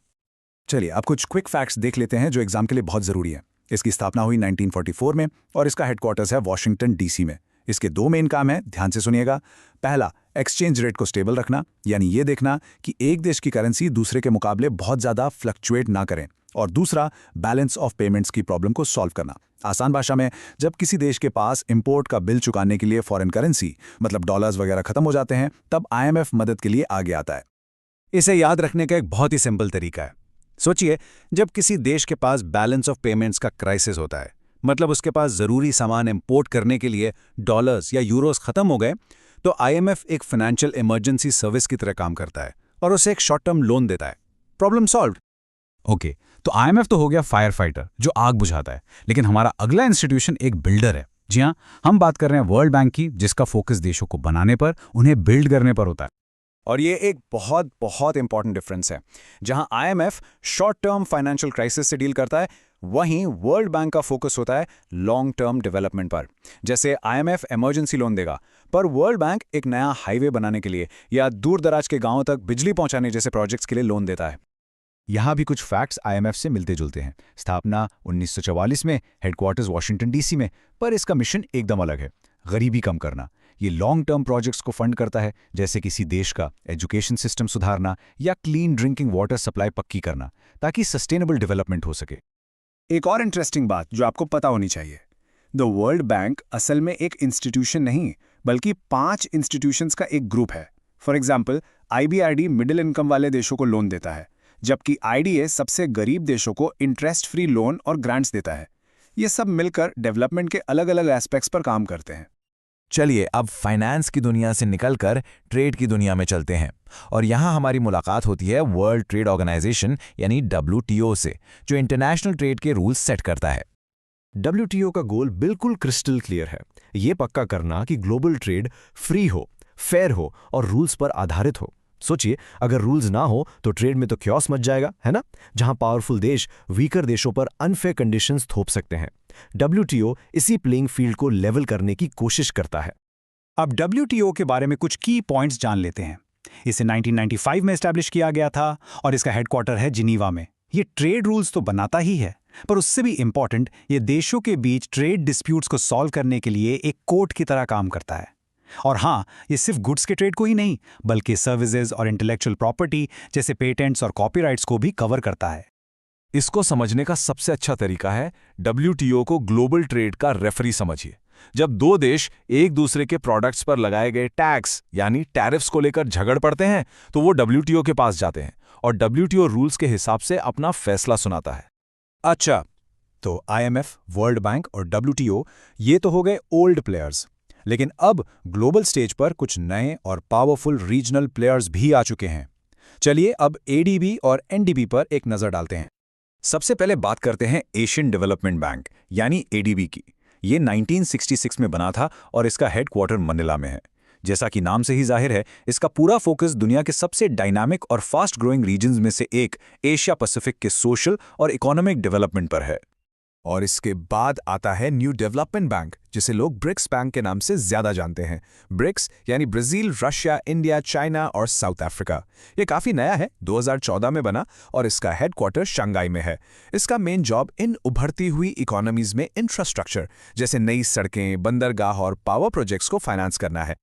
चलिए अब कुछ क्विक फैक्ट्स देख लेते हैं जो एग्जाम के लिए बहुत जरूरी है। इसकी स्थापना हुई 1944 में और इसका हेडक्वार्टर्स है वॉशिंगटन DC में। इसके 2 मेन काम हैं, ध्यान से सुनिएगा। पहला, एक्सचेंज रेट को स्टेबल रखना, यानी ये देखना कि एक देश की करेंसी दूसरे के मुकाबले बहुत ज़्यादा फ्लक्चुएट ना करें। और दूसरा, बैलेंस ऑफ पेमेंट्स की प्रॉब्लम को सॉल्व करना। आसान भाषा में, जब किसी देश के पास इंपोर्ट का बिल चुकाने के लिए फॉरेन करेंसी मतलब डॉलर्स वगैरह खत्म हो जाते हैं, तब IMF मदद के लिए आगे आता है। इसे याद रखने का एक बहुत ही सिंपल तरीका है। सोचिए, जब किसी देश के पास बैलेंस ऑफ पेमेंट्स का क्राइसिस होता है, मतलब उसके पास ज़रूरी सामान इंपोर्ट करने के लिए डॉलर्स या यूरोस खत्म हो गए, तो IMF एक फाइनेंशियल इमरजेंसी सर्विस की तरह काम करता है और उसे एक शॉर्ट टर्म लोन देता है। Problem solved. ओके, तो IMF तो हो गया फायर फाइटर जो आग बुझाता है, लेकिन हमारा अगला इंस्टीट्यूशन एक बिल्डर है। जी हाँ, हम बात कर रहे हैं वर्ल्ड बैंक की, जिसका फोकस देशों को बनाने पर, उन्हें बिल्ड करने पर होता है। और ये एक बहुत बहुत इंपॉर्टेंट डिफरेंस है। जहां IMF short term financial crisis से डील करता है, वहीं वर्ल्ड बैंक का फोकस होता है लॉन्ग टर्म डेवलपमेंट पर। जैसे IMF इमरजेंसी लोन देगा, पर वर्ल्ड बैंक एक नया हाईवे बनाने के लिए या दूर दराज के गांवों तक बिजली पहुंचाने जैसे प्रोजेक्ट्स के लिए लोन देता है। यहाँ भी कुछ फैक्ट्स IMF से मिलते जुलते हैं। स्थापना 1944 में, हेडक्वार्टर्स वॉशिंगटन DC में, पर इसका मिशन एकदम अलग है, गरीबी कम करना। ये लॉन्ग टर्म प्रोजेक्ट्स को फंड करता है, जैसे किसी देश का एजुकेशन सिस्टम सुधारना या क्लीन ड्रिंकिंग वाटर सप्लाई पक्की करना, ताकि सस्टेनेबल डेवलपमेंट हो सके। एक और इंटरेस्टिंग बात जो आपको पता होनी चाहिए, द वर्ल्ड बैंक असल में एक इंस्टीट्यूशन नहीं बल्कि 5 इंस्टीट्यूशंस का एक ग्रुप है। For example, IBRD middle income वाले देशों को लोन देता है, जबकि IDA सबसे गरीब देशों को इंटरेस्ट फ्री लोन और ग्रांट्स देता है। ये सब मिलकर डेवलपमेंट के अलग अलग एस्पेक्ट्स पर काम करते हैं। चलिए अब फाइनेंस की दुनिया से निकलकर ट्रेड की दुनिया में चलते हैं और यहाँ हमारी मुलाकात होती है वर्ल्ड ट्रेड ऑर्गेनाइजेशन यानी WTO से, जो इंटरनेशनल ट्रेड के रूल्स सेट करता है। WTO का गोल बिल्कुल क्रिस्टल क्लियर है, ये पक्का करना कि ग्लोबल ट्रेड फ्री हो, फेयर हो और रूल्स पर आधारित हो। सोचिए, अगर रूल्स ना हो तो ट्रेड में तो क्योस मच जाएगा, है ना, जहां पावरफुल देश वीकर देशों पर अनफेयर कंडीशंस थोप सकते हैं। WTO इसी प्लेइंग फील्ड को लेवल करने की कोशिश करता है। अब WTO के बारे में कुछ की पॉइंट्स जान लेते हैं। इसे 1995 में एस्टैब्लिश किया गया था और इसका हेडक्वार्टर है जिनीवा में। ये ट्रेड रूल्स तो बनाता ही है, पर उससे भी इंपॉर्टेंट, ये देशों के बीच ट्रेड डिस्प्यूट्स को सॉल्व करने के लिए एक कोर्ट की तरह काम करता है। और हाँ, ये सिर्फ गुड्स के ट्रेड को ही नहीं बल्कि सर्विसेज और इंटेलेक्चुअल प्रॉपर्टी जैसे पेटेंट्स और कॉपीराइट्स को भी कवर करता है। इसको समझने का सबसे अच्छा तरीका है WTO को ग्लोबल ट्रेड का रेफरी समझिए। जब दो देश एक दूसरे के प्रोडक्ट्स पर लगाए गए टैक्स यानी टैरिफ्स को लेकर झगड़ पड़ते हैं तो वो WTO के पास जाते हैं और WTO रूल्स के हिसाब से अपना फैसला सुनाता है। अच्छा, तो IMF, वर्ल्ड बैंक और WTO ये तो हो गए ओल्ड प्लेयर्स, लेकिन अब ग्लोबल स्टेज पर कुछ नए और पावरफुल रीजनल प्लेयर्स भी आ चुके हैं। चलिए अब ADB और NDB पर एक नज़र डालते हैं। सबसे पहले बात करते हैं एशियन डेवलपमेंट बैंक यानी ADB की। ये 1966 में बना था और इसका हेडक्वार्टर मनीला में है। जैसा कि नाम से ही जाहिर है, इसका पूरा फोकस दुनिया के सबसे डायनामिक और फास्ट ग्रोइंग रीजन्स में से एक एशिया पैसिफिक के सोशल और इकोनॉमिक डेवलपमेंट पर है। और इसके बाद आता है न्यू डेवलपमेंट बैंक, जिसे लोग ब्रिक्स बैंक के नाम से ज्यादा जानते हैं। ब्रिक्स यानी ब्राजील, रशिया, इंडिया, चाइना और साउथ अफ्रीका। ये काफी नया है, 2014 में बना और इसका हेडक्वार्टर शंघाई में है। इसका मेन जॉब इन उभरती हुई इकोनॉमीज में इंफ्रास्ट्रक्चर जैसे नई सड़कें, बंदरगाह और पावर प्रोजेक्ट्स को फाइनेंस करना है।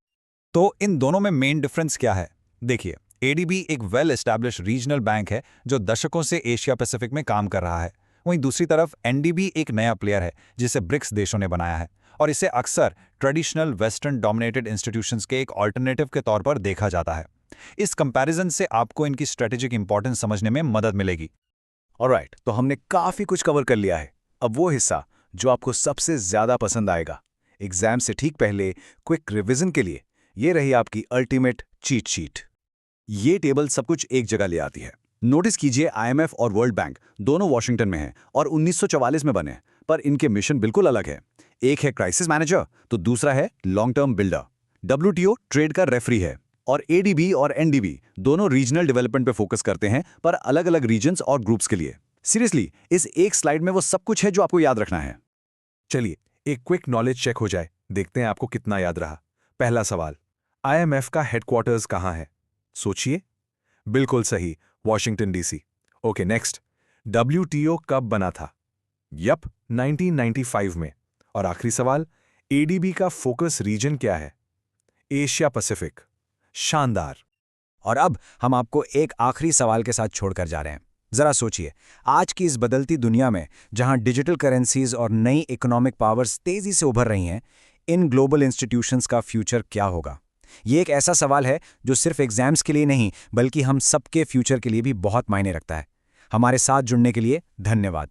तो इन दोनों में मेन डिफरेंस क्या है? देखिए, ADB एक वेल एस्टैब्लिश्ड रीजनल बैंक है जो दशकों से एशिया पैसिफिक में काम कर रहा है। वहीं दूसरी तरफ NDB एक नया प्लेयर है जिसे ब्रिक्स देशों ने बनाया है और इसे अक्सर ट्रेडिशनल वेस्टर्न डोमिनेटेड इंस्टीट्यूशंस के एक ऑल्टरनेटिव के तौर पर देखा जाता है। इस कंपैरिजन से आपको इनकी स्ट्रेटेजिक इंपॉर्टेंस समझने में मदद मिलेगी। ऑलराइट, तो हमने काफी कुछ कवर कर लिया है। अब वो हिस्सा जो आपको सबसे ज्यादा पसंद आएगा, एग्जाम से ठीक पहले क्विक रिवीजन के लिए, ये रही आपकी अल्टीमेट चीट शीट। ये टेबल सब कुछ एक जगह ले आती है। नोटिस कीजिए, IMF और वर्ल्ड बैंक दोनों वॉशिंगटन में हैं और 1944 में बने, पर इनके मिशन बिल्कुल अलग है। एक है क्राइसिस मैनेजर तो दूसरा है long term builder. WTO trade का रेफरी है और ADB और NDB दोनों रीजनल डेवलपमेंट पे फोकस करते हैं, पर अलग अलग रीजन्स और ग्रुप्स के लिए। सीरियसली, इस एक स्लाइड में वो सब कुछ है जो आपको याद रखना है। चलिए एक क्विक नॉलेज चेक हो जाए, देखते हैं आपको कितना याद रहा। पहला सवाल, IMF का हेडक्वार्टर्स कहाँ है? सोचिए। बिल्कुल सही, Washington DC। Okay, next, WTO कब बना था? यप, 1995 में। और आखिरी सवाल, ADB का फोकस रीजन क्या है? Asia Pacific. शानदार। और अब हम आपको एक आखिरी सवाल के साथ छोड़कर जा रहे हैं। जरा सोचिए, आज की इस बदलती दुनिया में जहां डिजिटल करेंसीज और नई इकोनॉमिक पावर्स तेजी से उभर रही हैं, इन ग्लोबल इंस्टीट्यूशंस का फ्यूचर क्या होगा? ये एक ऐसा सवाल है जो सिर्फ एग्जाम्स के लिए नहीं बल्कि हम सबके फ्यूचर के लिए भी बहुत मायने रखता है। हमारे साथ जुड़ने के लिए धन्यवाद।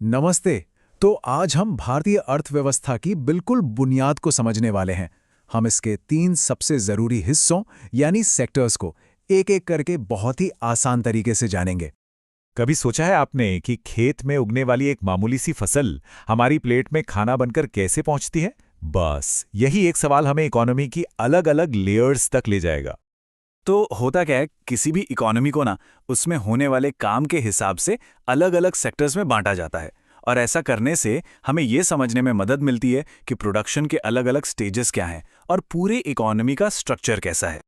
नमस्ते। तो आज हम भारतीय अर्थव्यवस्था की बिल्कुल बुनियाद को समझने वाले हैं। हम इसके 3 सबसे जरूरी हिस्सों यानी सेक्टर्स को एक एक करके बहुत ही आसान तरीके से जानेंगे। कभी सोचा है आपने कि खेत में उगने वाली एक मामूली सी फसल हमारी प्लेट में खाना बनकर कैसे पहुंचती है? बस यही एक सवाल हमें इकोनॉमी की अलग अलग लेयर्स तक ले जाएगा। तो होता क्या है, किसी भी इकोनॉमी को ना उसमें होने वाले काम के हिसाब से अलग अलग सेक्टर्स में बांटा जाता है और ऐसा करने से हमें ये समझने में मदद मिलती है कि प्रोडक्शन के अलग अलग स्टेजेस क्या हैं और पूरे इकोनॉमी का स्ट्रक्चर कैसा है।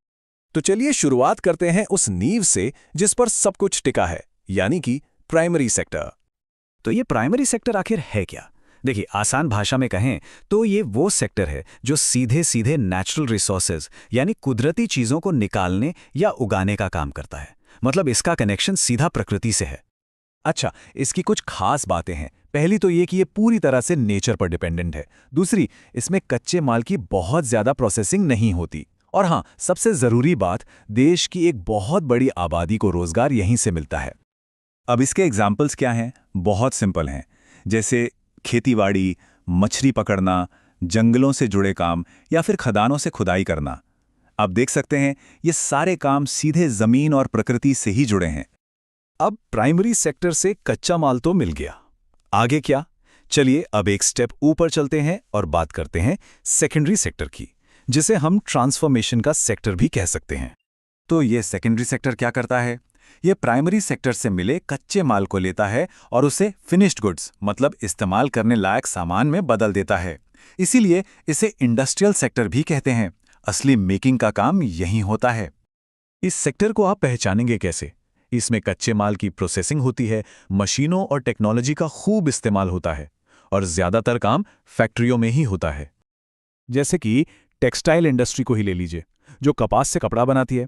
तो चलिए शुरुआत करते हैं उस नींव से जिस पर सब कुछ टिका है, यानी कि प्राइमरी सेक्टर। तो ये प्राइमरी सेक्टर आखिर है क्या? देखिए, आसान भाषा में कहें तो ये वो सेक्टर है जो सीधे सीधे नेचुरल रिसोर्सेज यानी कुदरती चीज़ों को निकालने या उगाने का काम करता है। मतलब इसका कनेक्शन सीधा प्रकृति से है। अच्छा, इसकी कुछ खास बातें हैं। पहली तो ये कि ये पूरी तरह से नेचर पर डिपेंडेंट है। दूसरी, इसमें कच्चे माल की बहुत ज़्यादा प्रोसेसिंग नहीं होती। और हाँ, सबसे ज़रूरी बात, देश की एक बहुत बड़ी आबादी को रोज़गार यहीं से मिलता है। अब इसके एग्जाम्पल्स क्या हैं? बहुत सिंपल हैं, जैसे खेतीबाड़ी, मछली पकड़ना, जंगलों से जुड़े काम या फिर खदानों से खुदाई करना। आप देख सकते हैं ये सारे काम सीधे जमीन और प्रकृति से ही जुड़े हैं। अब प्राइमरी सेक्टर से कच्चा माल तो मिल गया, आगे क्या? चलिए अब एक स्टेप ऊपर चलते हैं और बात करते हैं सेकेंडरी सेक्टर की, जिसे हम ट्रांसफॉर्मेशन का सेक्टर भी कह सकते हैं। तो ये सेकेंडरी सेक्टर क्या करता है? ये प्राइमरी सेक्टर से मिले कच्चे माल को लेता है और उसे फिनिश्ड गुड्स मतलब इस्तेमाल करने लायक सामान में बदल देता है। इसीलिए इसे इंडस्ट्रियल सेक्टर भी कहते हैं। असली मेकिंग का काम यहीं होता है। इस सेक्टर को आप पहचानेंगे कैसे? इसमें कच्चे माल की प्रोसेसिंग होती है, मशीनों और टेक्नोलॉजी का खूब इस्तेमाल होता है और ज़्यादातर काम फैक्ट्रियों में ही होता है। जैसे कि टेक्सटाइल इंडस्ट्री को ही ले लीजिए, जो कपास से कपड़ा बनाती है,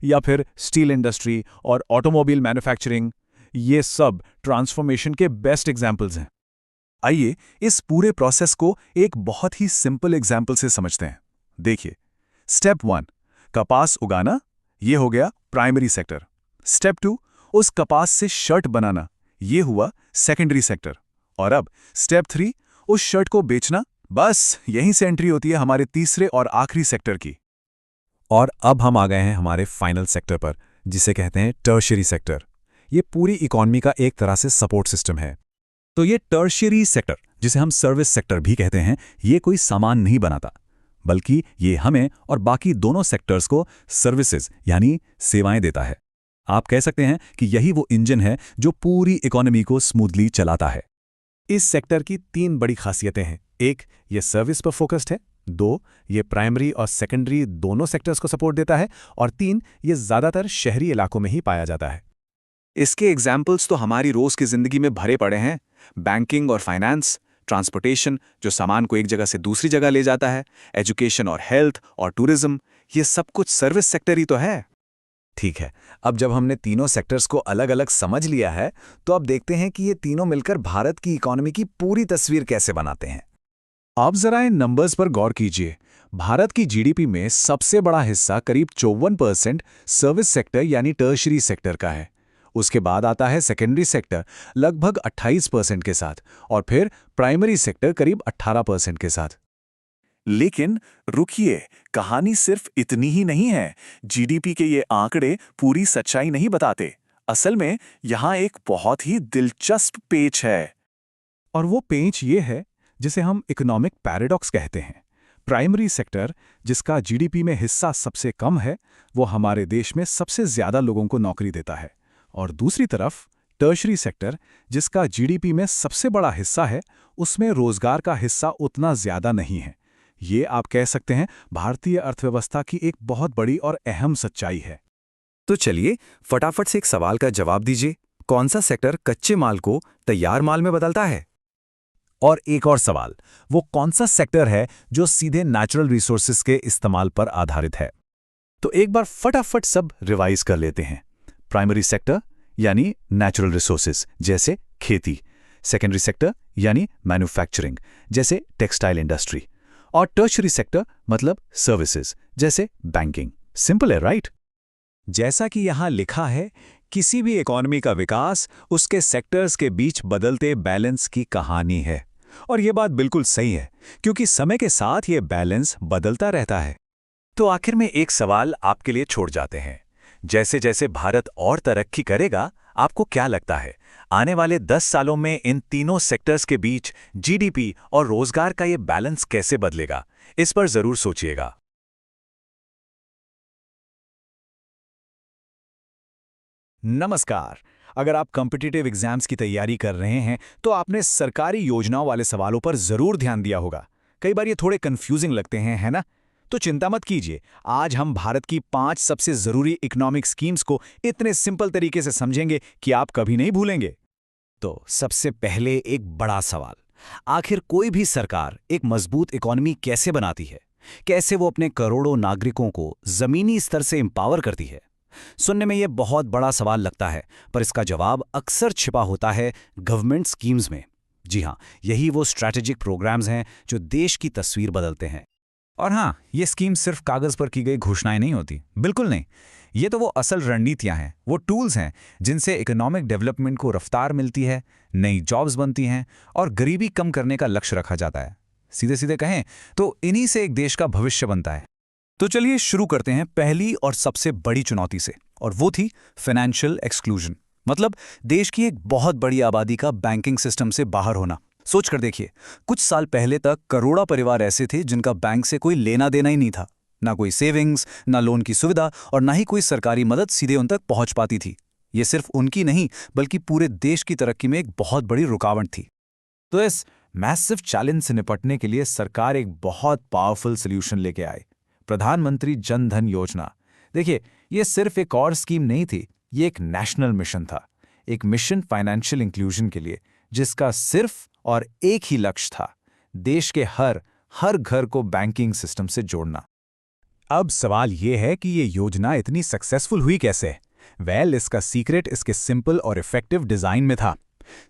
या फिर स्टील इंडस्ट्री और ऑटोमोबाइल मैन्युफैक्चरिंग। ये सब ट्रांसफॉर्मेशन के बेस्ट एग्जाम्पल्स हैं। आइए इस पूरे प्रोसेस को एक बहुत ही सिंपल एग्जाम्पल से समझते हैं। देखिए, स्टेप 1 कपास उगाना, ये हो गया प्राइमरी सेक्टर। स्टेप 2 उस कपास से शर्ट बनाना, ये हुआ सेकेंडरी सेक्टर। और अब स्टेप 3 उस शर्ट को बेचना। बस यहीं से एंट्री होती है हमारे तीसरे और आखिरी सेक्टर की। और अब हम आ गए हैं हमारे फाइनल सेक्टर पर, जिसे कहते हैं टर्शियरी सेक्टर। ये पूरी इकॉनमी का एक तरह से सपोर्ट सिस्टम है। तो ये टर्शियरी सेक्टर, जिसे हम सर्विस सेक्टर भी कहते हैं, ये कोई सामान नहीं बनाता, बल्कि ये हमें और बाकी दोनों सेक्टर्स को सर्विसेज यानी सेवाएं देता है। आप कह सकते हैं कि यही वो इंजन है जो पूरी इकॉनमी को स्मूथली चलाता है। इस सेक्टर की 3 बड़ी खासियतें हैं। 1, ये सर्विस पर फोकस्ड है। 2, ये प्राइमरी और सेकेंडरी दोनों सेक्टर्स को सपोर्ट देता है। और 3, ये ज़्यादातर शहरी इलाकों में ही पाया जाता है। इसके एग्जाम्पल्स तो हमारी रोज की जिंदगी में भरे पड़े हैं। बैंकिंग और फाइनेंस, ट्रांसपोर्टेशन जो सामान को एक जगह से दूसरी जगह ले जाता है, एजुकेशन और हेल्थ और टूरिज्म, ये सब कुछ सर्विस सेक्टर ही तो है। ठीक है, अब जब हमने तीनों सेक्टर्स को अलग अलग समझ लिया है, तो अब देखते हैं कि ये तीनों मिलकर भारत की इकॉनमी की पूरी तस्वीर कैसे बनाते हैं। आप जरा इन नंबर्स पर गौर कीजिए। भारत की जीडीपी में सबसे बड़ा हिस्सा करीब 54% सर्विस सेक्टर यानी टर्शियरी सेक्टर का है। उसके बाद आता है सेकेंडरी सेक्टर लगभग 28% के साथ, और फिर प्राइमरी सेक्टर करीब 18% के साथ। लेकिन रुकिए, कहानी सिर्फ इतनी ही नहीं है। जीडीपी के ये आंकड़े पूरी सच्चाई नहीं बताते। असल में यहाँ एक बहुत ही दिलचस्प पेच है। और वो पेंच ये है जिसे हम इकोनॉमिक पैराडॉक्स कहते हैं। प्राइमरी सेक्टर, जिसका जीडीपी में हिस्सा सबसे कम है, वो हमारे देश में सबसे ज्यादा लोगों को नौकरी देता है। और दूसरी तरफ टर्शियरी सेक्टर, जिसका जीडीपी में सबसे बड़ा हिस्सा है, उसमें रोजगार का हिस्सा उतना ज्यादा नहीं है। ये आप कह सकते हैं भारतीय अर्थव्यवस्था की एक बहुत बड़ी और अहम सच्चाई है। तो चलिए फटाफट से एक सवाल का जवाब दीजिए। कौन सा सेक्टर कच्चे माल को तैयार माल में बदलता है? और एक और सवाल, वो कौन सा सेक्टर है जो सीधे नेचुरल रिसोर्सेज के इस्तेमाल पर आधारित है? तो एक बार फटाफट सब रिवाइज कर लेते हैं। प्राइमरी सेक्टर यानी नेचुरल रिसोर्सेज जैसे खेती, सेकेंडरी सेक्टर यानी मैन्युफैक्चरिंग जैसे टेक्सटाइल इंडस्ट्री, और टर्शियरी सेक्टर मतलब सर्विसेज जैसे बैंकिंग। सिंपल है, राइट? जैसा कि यहां लिखा है, किसी भी इकॉनमी का विकास उसके सेक्टर्स के बीच बदलते बैलेंस की कहानी है। और यह बात बिल्कुल सही है, क्योंकि समय के साथ यह बैलेंस बदलता रहता है। तो आखिर में एक सवाल आपके लिए छोड़ जाते हैं। जैसे जैसे भारत और तरक्की करेगा, आपको क्या लगता है आने वाले 10 सालों में इन तीनों सेक्टर्स के बीच जीडीपी और रोजगार का ये बैलेंस कैसे बदलेगा? इस पर जरूर सोचिएगा। नमस्कार। अगर आप कॉम्पिटिटिव एग्जाम्स की तैयारी कर रहे हैं, तो आपने सरकारी योजनाओं वाले सवालों पर जरूर ध्यान दिया होगा। कई बार ये थोड़े कंफ्यूजिंग लगते हैं, है ना? तो चिंता मत कीजिए, आज हम भारत की 5 सबसे जरूरी इकोनॉमिक स्कीम्स को इतने सिंपल तरीके से समझेंगे कि आप कभी नहीं भूलेंगे। तो सबसे पहले एक बड़ा सवाल, आखिर कोई भी सरकार एक मजबूत इकोनॉमी कैसे बनाती है? कैसे वो अपने करोड़ों नागरिकों को जमीनी स्तर से एम्पावर करती है? सुनने में ये बहुत बड़ा सवाल लगता है, पर इसका जवाब अक्सर छिपा होता है गवर्नमेंट स्कीम्स में। जी हाँ, यही वो स्ट्रैटेजिक प्रोग्राम्स हैं जो देश की तस्वीर बदलते हैं। और हाँ, ये स्कीम सिर्फ कागज पर की गई घोषणाएं नहीं होती, बिल्कुल नहीं। ये तो वो असल रणनीतियां हैं, वो टूल्स हैं जिनसे इकोनॉमिक डेवलपमेंट को रफ्तार मिलती है, नई जॉब्स बनती हैं और गरीबी कम करने का लक्ष्य रखा जाता है। सीधे सीधे कहें तो इन्हीं से एक देश का भविष्य बनता है। तो चलिए शुरू करते हैं पहली और सबसे बड़ी चुनौती से, और वो थी फाइनेंशियल एक्सक्लूजन। मतलब देश की एक बहुत बड़ी आबादी का बैंकिंग सिस्टम से बाहर होना। सोच कर देखिए, कुछ साल पहले तक करोड़ों परिवार ऐसे थे जिनका बैंक से कोई लेना देना ही नहीं था। ना कोई सेविंग्स, ना लोन की सुविधा और ना ही कोई सरकारी मदद सीधे उन तक पहुंच पाती थी। ये सिर्फ उनकी नहीं बल्कि पूरे देश की तरक्की में एक बहुत बड़ी रुकावट थी। तो इस मैसिव चैलेंज से निपटने के लिए सरकार एक बहुत पावरफुल सोल्यूशन लेके आई, प्रधानमंत्री जन धन योजना। देखिए, ये सिर्फ एक और स्कीम नहीं थी, ये एक नेशनल मिशन था, एक मिशन फाइनेंशियल इंक्लूजन के लिए, जिसका सिर्फ और एक ही लक्ष्य था, देश के हर घर को बैंकिंग सिस्टम से जोड़ना। अब सवाल ये है कि ये योजना इतनी सक्सेसफुल हुई कैसे? इसका सीक्रेट इसके सिंपल और इफेक्टिव डिजाइन में था।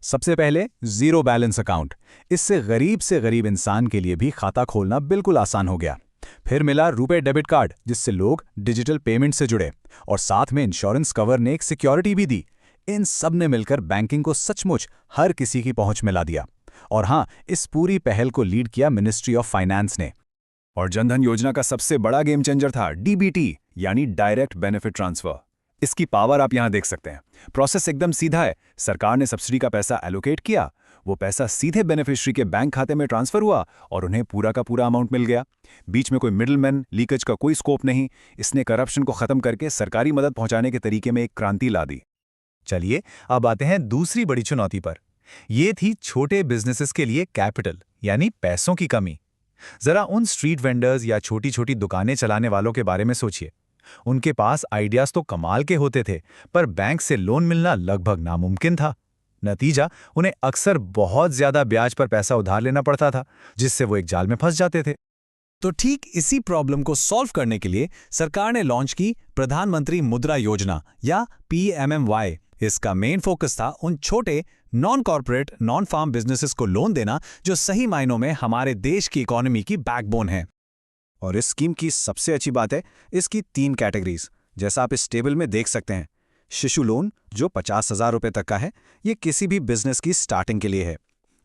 सबसे पहले जीरो बैलेंस अकाउंट। इससे गरीब से गरीब इंसान के लिए भी खाता खोलना बिल्कुल आसान हो गया। फिर मिला रुपे डेबिट कार्ड, जिससे लोग डिजिटल पेमेंट से जुड़े, और साथ में इंश्योरेंस कवर ने एक सिक्योरिटी भी दी। इन सब ने मिलकर बैंकिंग को सचमुच हर किसी की पहुंच में ला दिया। और हाँ, इस पूरी पहल को लीड किया मिनिस्ट्री ऑफ फाइनेंस ने। और जनधन योजना का सबसे बड़ा गेम चेंजर था डीबीटी, यानी डायरेक्ट बेनिफिट ट्रांसफर। इसकी पावर आप यहां देख सकते हैं। प्रोसेस एकदम सीधा है। सरकार ने सब्सिडी का पैसा एलोकेट किया, वो पैसा सीधे बेनिफिशियरी के बैंक खाते में ट्रांसफर हुआ और उन्हें पूरा का पूरा अमाउंट मिल गया। बीच में कोई मिडलमैन, लीकेज का कोई स्कोप नहीं। इसने करप्शन को खत्म करके सरकारी मदद पहुंचाने के तरीके में एक क्रांति ला दी। चलिए अब आते हैं दूसरी बड़ी चुनौती पर। ये थी छोटे बिजनेसेस के लिए कैपिटल, यानी पैसों की कमी। जरा उन स्ट्रीट वेंडर्स या छोटी छोटी दुकानें चलाने वालों के बारे में सोचिए। उनके पास आइडियाज तो कमाल के होते थे, पर बैंक से लोन मिलना लगभग नामुमकिन था। नतीजा, उन्हें अक्सर बहुत ज्यादा ब्याज पर पैसा उधार लेना पड़ता था, जिससे वो एक जाल में फंस जाते थे। तो ठीक इसी प्रॉब्लम को सॉल्व करने के लिए सरकार ने लॉन्च की प्रधानमंत्री मुद्रा योजना या PMMY। इसका मेन फोकस था उन छोटे non corporate, non farm businesses को लोन देना जो सही मायनों में हमारे देश की इकोनॉमी की बैकबोन है। और इस स्कीम की सबसे अच्छी बात है इसकी 3 कैटेगरीज, जैसा आप इस टेबल में देख सकते हैं। शिशु लोन, जो 50,000 रुपये तक का है, ये किसी भी बिजनेस की स्टार्टिंग के लिए है।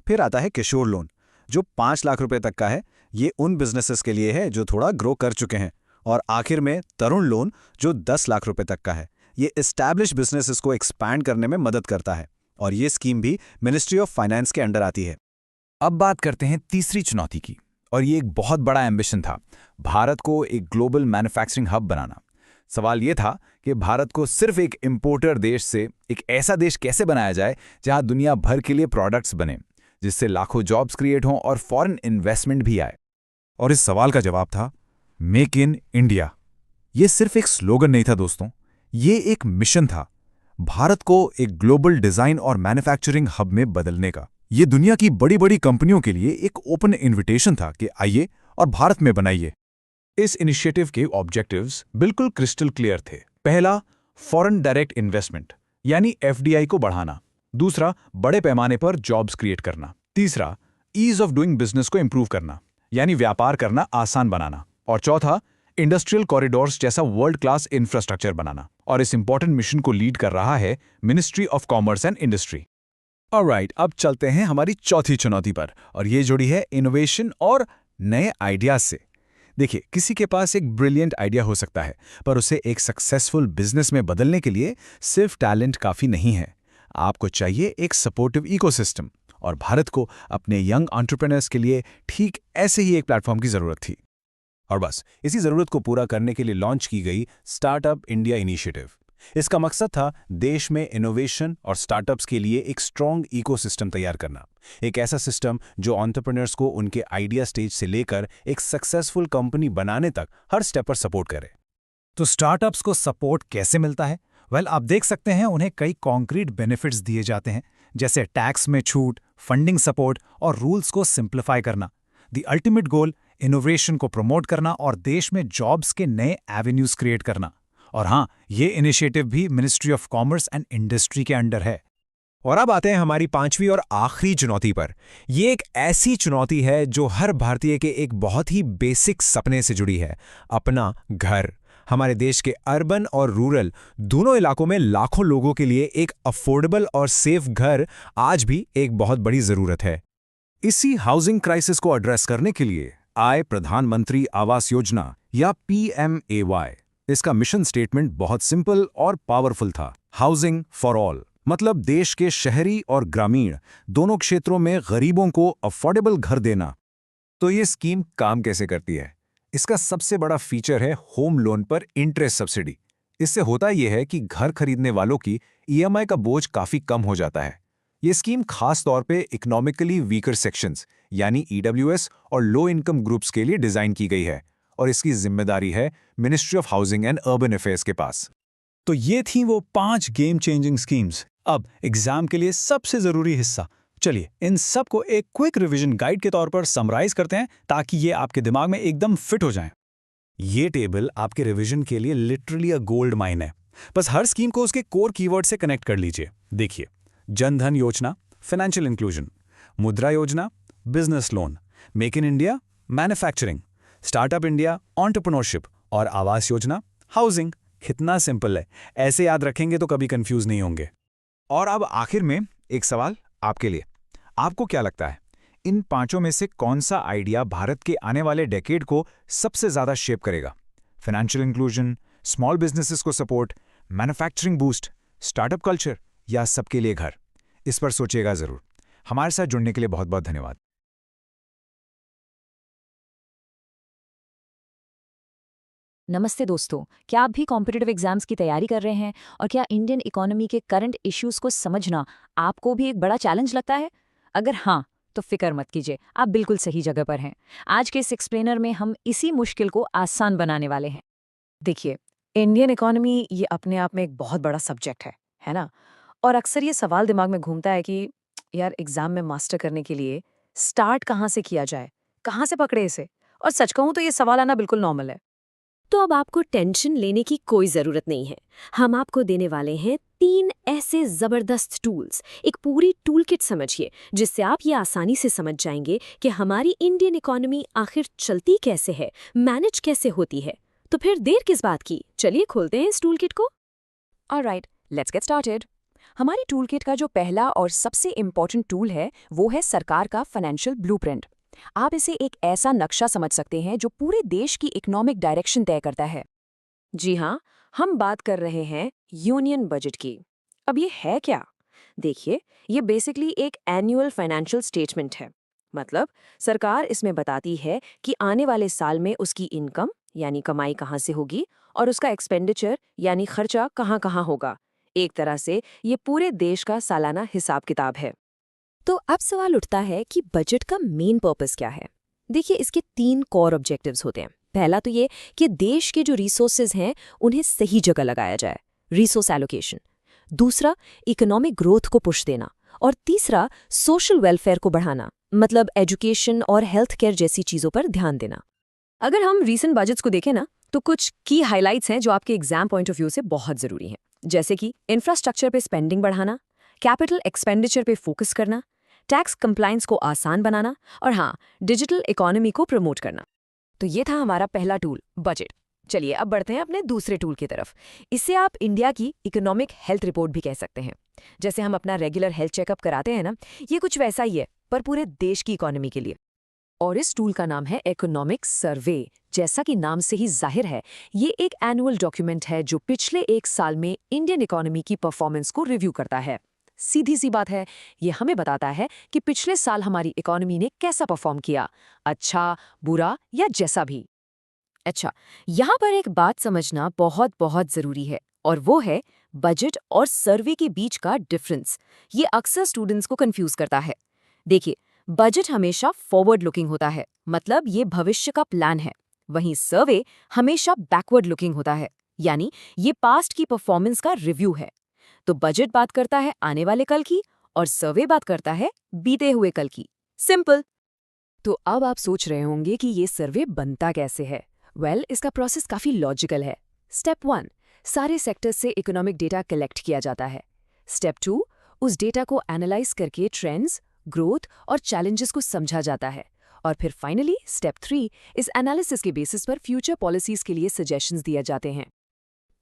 फिर आता है किशोर लोन, जो 5 लाख रुपये तक का है, ये उन बिजनेसेस के लिए है जो थोड़ा ग्रो कर चुके हैं। और आखिर में तरुण लोन, जो 10 लाख रुपये तक का है, ये एस्टैब्लिश बिजनेसेस को एक्सपैंड करने में मदद करता है। और ये स्कीम भी मिनिस्ट्री ऑफ फाइनेंस के अंडर आती है। अब बात करते हैं तीसरी चुनौती की, और ये एक बहुत बड़ा एम्बिशन था, भारत को एक ग्लोबल मैन्युफैक्चरिंग हब बनाना। सवाल ये था कि भारत को सिर्फ एक इंपोर्टर देश से एक ऐसा देश कैसे बनाया जाए जहां दुनिया भर के लिए प्रोडक्ट्स बने, जिससे लाखों जॉब्स क्रिएट हों और फॉरेन इन्वेस्टमेंट भी आए। और इस सवाल का जवाब था मेक इन इंडिया। ये सिर्फ एक स्लोगन नहीं था दोस्तों, ये एक मिशन था, भारत को एक ग्लोबल डिजाइन और मैन्युफैक्चरिंग हब में बदलने का। ये दुनिया की बड़ी बड़ी कंपनियों के लिए एक ओपन इन्विटेशन था कि आइए और भारत में बनाइए। इस इनिशिएटिव के ऑब्जेक्टिव्स बिल्कुल क्रिस्टल क्लियर थे। पहला, फॉरेन डायरेक्ट इन्वेस्टमेंट यानी FDI को बढ़ाना। दूसरा, बड़े पैमाने पर जॉब्स क्रिएट करना। तीसरा, ईज ऑफ डूइंग बिजनेस को इंप्रूव करना, यानी व्यापार करना आसान बनाना। और चौथा, इंडस्ट्रियल कॉरिडोर्स जैसा वर्ल्ड क्लास इंफ्रास्ट्रक्चर बनाना। और इस इंपॉर्टेंट मिशन को लीड कर रहा है ministry of commerce and industry. Alright, अब चलते हैं हमारी चौथी चुनौती पर, और ये जुड़ी है इनोवेशन और नए आइडियाज से। देखिए, किसी के पास एक ब्रिलियंट आइडिया हो सकता है, पर उसे एक सक्सेसफुल बिजनेस में बदलने के लिए सिर्फ टैलेंट काफी नहीं है। आपको चाहिए एक सपोर्टिव इकोसिस्टम, और भारत को अपने यंग एंटरप्रेन्योर्स के लिए ठीक ऐसे ही एक प्लेटफॉर्म की जरूरत थी। और बस इसी जरूरत को पूरा करने के लिए लॉन्च की गई स्टार्टअप इंडिया इनिशिएटिव। इसका मकसद था देश में इनोवेशन और स्टार्टअप्स के लिए एक स्ट्रॉन्ग इकोसिस्टम तैयार करना, एक ऐसा सिस्टम जो एंटरप्रेन्योर्स को उनके आइडिया स्टेज से लेकर एक सक्सेसफुल कंपनी बनाने तक हर स्टेप पर सपोर्ट करे। तो स्टार्टअप्स को सपोर्ट कैसे मिलता है? आप देख सकते हैं उन्हें कई कॉन्क्रीट बेनिफिट्स दिए जाते हैं, जैसे टैक्स में छूट, फंडिंग सपोर्ट और रूल्स को सिंप्लीफाई करना। द अल्टीमेट गोल इनोवेशन को प्रमोट करना और देश में जॉब्स के नए एवेन्यूज क्रिएट करना। और हाँ, ये इनिशिएटिव भी ministry of commerce and industry के अंडर है। और अब आते हैं हमारी पांचवी और आखिरी चुनौती पर। ये एक ऐसी चुनौती है जो हर भारतीय के एक बहुत ही बेसिक सपने से जुड़ी है, अपना घर। हमारे देश के अर्बन और रूरल दोनों इलाकों में लाखों लोगों के लिए एक अफोर्डेबल और सेफ घर आज भी एक बहुत बड़ी जरूरत है। इसी हाउसिंग क्राइसिस को एड्रेस करने के लिए आए प्रधानमंत्री आवास योजना या PMAY। इसका मिशन स्टेटमेंट बहुत सिंपल और पावरफुल था, हाउसिंग फॉर ऑल। मतलब देश के शहरी और ग्रामीण दोनों क्षेत्रों में गरीबों को अफोर्डेबल घर देना। तो ये स्कीम काम कैसे करती है? इसका सबसे बड़ा फीचर है होम लोन पर इंटरेस्ट सब्सिडी। इससे होता यह है कि घर खरीदने वालों की EMI का बोझ काफी कम हो जाता है। ये स्कीम खास तौर पे इकोनॉमिकली वीकर सेक्शंस यानी EWS और लो इनकम ग्रुप्स के लिए डिजाइन की गई है और इसकी जिम्मेदारी है ministry of housing and urban affairs के पास। तो ये थी वो 5 गेम चेंजिंग स्कीम्स। अब एग्जाम के लिए सबसे जरूरी हिस्सा। चलिए इन सब को एक क्विक रिवीजन गाइड के तौर पर समराइज करते हैं ताकि ये आपके दिमाग में एकदम फिट हो जाएं। ये टेबल आपके रिवीजन के लिए लिटरली अ गोल्ड माइन है। बस हर स्कीम को उसके कोर कीवर्ड से कनेक्ट कर लीजिए। देखिए, जन धन योजना फाइनेंशियल इंक्लूजन, मुद्रा योजना business loan, make in India manufacturing, startup India entrepreneurship और आवास योजना हाउसिंग। कितना सिंपल है, ऐसे याद रखेंगे तो कभी कंफ्यूज नहीं होंगे। और अब आखिर में एक सवाल आपके लिए। आपको क्या लगता है, इन 5 में से कौन सा आइडिया भारत के आने वाले डेकेड को सबसे ज्यादा शेप करेगा? फाइनेंशियल इंक्लूजन, स्मॉल बिजनेसेस को support, manufacturing boost, startup culture या सबके लिए घर? इस पर सोचिएगा जरूर। हमारे साथ जुड़ने के लिए बहुत बहुत धन्यवाद। नमस्ते दोस्तों, क्या आप भी कॉम्पिटिटिव एग्जाम्स की तैयारी कर रहे हैं और क्या इंडियन इकोनॉमी के करंट इश्यूज को समझना आपको भी एक बड़ा चैलेंज लगता है? अगर हाँ, तो फिक्र मत कीजिए, आप बिल्कुल सही जगह पर हैं। आज के इस एक्सप्लेनर में हम इसी मुश्किल को आसान बनाने वाले हैं। देखिए, इंडियन इकोनॉमी ये अपने आप में एक बहुत बड़ा सब्जेक्ट है ना? और अक्सर ये सवाल दिमाग में घूमता है कि यार एग्जाम में मास्टर करने के लिए स्टार्ट कहाँ से किया जाए, कहाँ से पकड़े इसे? और सच कहूँ तो ये सवाल आना बिल्कुल नॉर्मल है। तो अब आपको टेंशन लेने की कोई जरूरत नहीं है। हम आपको देने वाले हैं 3 ऐसे जबरदस्त टूल्स, एक पूरी टूल किट समझिए, जिससे आप ये आसानी से समझ जाएंगे कि हमारी इंडियन इकोनॉमी आखिर चलती कैसे है, मैनेज कैसे होती है। तो फिर देर किस बात की, चलिए खोलते हैं इस टूल किट को। Alright, let's get started. हमारी टूल किट का जो पहला और सबसे इम्पॉर्टेंट टूल है वो है सरकार का फाइनेंशियल ब्लूप्रिंट। आप इसे एक ऐसा नक्शा समझ सकते हैं जो पूरे देश की इकोनॉमिक डायरेक्शन तय करता है। जी हाँ, हम बात कर रहे हैं यूनियन बजट की। अब ये है क्या? देखिए, ये बेसिकली एक एनुअल फाइनेंशियल स्टेटमेंट है। मतलब सरकार इसमें बताती है कि आने वाले साल में उसकी इनकम यानी कमाई कहाँ से होगी और उसका एक्सपेंडिचर यानी खर्चा कहाँ कहाँ होगा। एक तरह से ये पूरे देश का सालाना हिसाब किताब है। तो अब सवाल उठता है कि बजट का मेन पर्पस क्या है? देखिए, इसके 3 कोर ऑब्जेक्टिव्स होते हैं। पहला तो ये कि देश के जो रिसोर्सेज हैं उन्हें सही जगह लगाया जाए, रिसोर्स एलोकेशन। दूसरा, इकोनॉमिक ग्रोथ को पुश देना। और तीसरा, सोशल वेलफेयर को बढ़ाना, मतलब एजुकेशन और हेल्थ केयर जैसी चीज़ों पर ध्यान देना। अगर हम रीसेंट बजट्स को देखें ना, तो कुछ की हाइलाइट्स हैं जो आपके एग्जाम पॉइंट ऑफ व्यू से बहुत ज़रूरी हैं, जैसे कि इंफ्रास्ट्रक्चर पे स्पेंडिंग बढ़ाना, कैपिटल एक्सपेंडिचर पे फोकस करना, टैक्स कंप्लायंस को आसान बनाना और हाँ, डिजिटल इकोनॉमी को प्रमोट करना। तो ये था हमारा पहला टूल, बजट। चलिए अब बढ़ते हैं अपने दूसरे टूल की तरफ। इससे आप इंडिया की इकोनॉमिक हेल्थ रिपोर्ट भी कह सकते हैं। जैसे हम अपना रेगुलर हेल्थ चेकअप कराते हैं ना, ये कुछ वैसा ही है, पर पूरे देश की इकोनॉमी के लिए। और इस टूल का नाम है इकोनॉमिक सर्वे। जैसा कि नाम से ही जाहिर है, ये एक एनुअल डॉक्यूमेंट है जो पिछले 1 साल में इंडियन इकोनॉमी की परफॉर्मेंस को रिव्यू करता है। सीधी सी बात है, ये हमें बताता है कि पिछले साल हमारी इकोनॉमी ने कैसा परफॉर्म किया, अच्छा, बुरा या जैसा भी। अच्छा, यहाँ पर एक बात समझना बहुत बहुत जरूरी है, और वो है बजट और सर्वे के बीच का डिफरेंस। ये अक्सर स्टूडेंट्स को कंफ्यूज करता है। देखिए, बजट हमेशा फॉरवर्ड लुकिंग होता है, मतलब ये भविष्य का प्लान है। वहीं सर्वे हमेशा बैकवर्ड लुकिंग होता है, यानी ये पास्ट की परफॉर्मेंस का रिव्यू है। तो बजट बात करता है आने वाले कल की और सर्वे बात करता है बीते हुए कल की। सिंपल। तो अब आप सोच रहे होंगे कि ये सर्वे बनता कैसे है। इसका प्रोसेस काफी लॉजिकल है। स्टेप 1, सारे सेक्टर्स से इकोनॉमिक डेटा कलेक्ट किया जाता है। स्टेप 2, उस डेटा को एनालाइज करके ट्रेंड्स, ग्रोथ और चैलेंजेस को समझा जाता है। और फिर फाइनली स्टेप 3, इस एनालिसिस के बेसिस पर फ्यूचर पॉलिसीज के लिए सजेशंस दिए जाते हैं।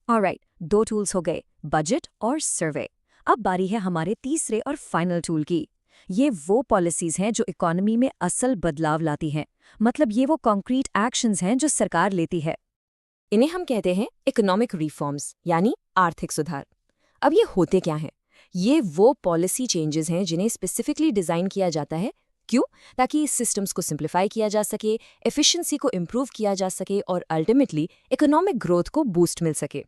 ऑलराइट, 2 टूल्स हो गए, बजट और सर्वे। अब बारी है हमारे तीसरे और फाइनल टूल की। ये वो पॉलिसीज हैं जो इकोनॉमी में असल बदलाव लाती हैं। मतलब ये वो कॉन्क्रीट एक्शंस हैं जो सरकार लेती है। इन्हें हम कहते हैं इकोनॉमिक रिफॉर्म्स, यानी आर्थिक सुधार। अब ये होते क्या हैं? ये वो पॉलिसी चेंजेस हैं जिन्हें स्पेसिफिकली डिज़ाइन किया जाता है। क्यों? ताकि इस सिस्टम्स को सिंप्लीफाई किया जा सके, एफिशिएंसी को इम्प्रूव किया जा सके और अल्टीमेटली इकोनॉमिक ग्रोथ को बूस्ट मिल सके।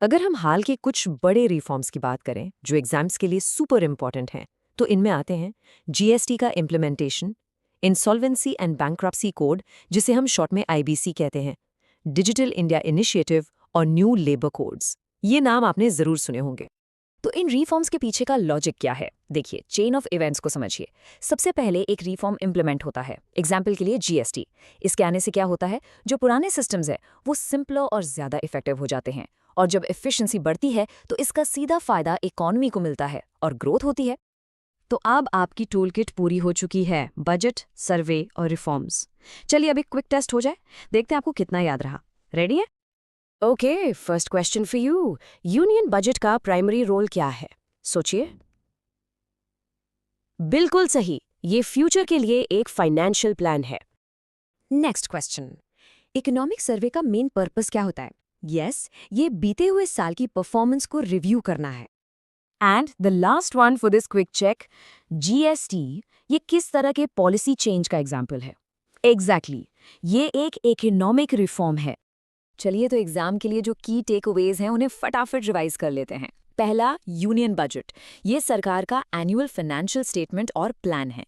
अगर हम हाल के कुछ बड़े रिफॉर्म्स की बात करें जो एग्जाम्स के लिए सुपर इम्पॉर्टेंट हैं, तो इनमें आते हैं जीएसटी का implementation, insolvency and bankruptcy code जिसे हम शॉर्ट में आईबीसी कहते हैं, डिजिटल इंडिया इनिशिएटिव और न्यू लेबर कोड्स। ये नाम आपने जरूर सुने होंगे। तो इन रिफॉर्म्स के पीछे का लॉजिक क्या है? देखिए, चेन ऑफ इवेंट्स को समझिए। सबसे पहले एक रिफॉर्म इंप्लीमेंट होता है, एग्जाम्पल के लिए जीएसटी। इसके आने से क्या होता है, जो पुराने सिस्टम्स है वो सिंपलर और ज्यादा इफेक्टिव हो जाते हैं। और जब एफिशिएंसी बढ़ती है तो इसका सीधा फायदा इकोनॉमी को मिलता है और ग्रोथ होती है। तो अब आपकी टूल किट पूरी हो चुकी है, बजट, सर्वे और रिफॉर्म्स। चलिए अब एक क्विक टेस्ट हो जाए, देखते हैं आपको कितना याद रहा। रेडी है? Okay, first question for you. Union budget का प्राइमरी रोल क्या है? सोचिए। बिल्कुल सही, ये फ्यूचर के लिए एक फाइनेंशियल प्लान है। नेक्स्ट क्वेश्चन, इकोनॉमिक सर्वे का मेन पर्पस क्या होता है? यस, ये बीते हुए साल की परफॉर्मेंस को रिव्यू करना है। And the last one for this quick check, GST, ये किस तरह के पॉलिसी चेंज का एग्जाम्पल है? एग्जैक्टली, ये एक इकोनॉमिक रिफॉर्म है। चलिए तो एग्जाम के लिए जो की टेकअवेज हैं उन्हें फटाफट रिवाइज कर लेते हैं। पहला, यूनियन बजट। ये सरकार का एनुअल फाइनेंशियल स्टेटमेंट और प्लान है।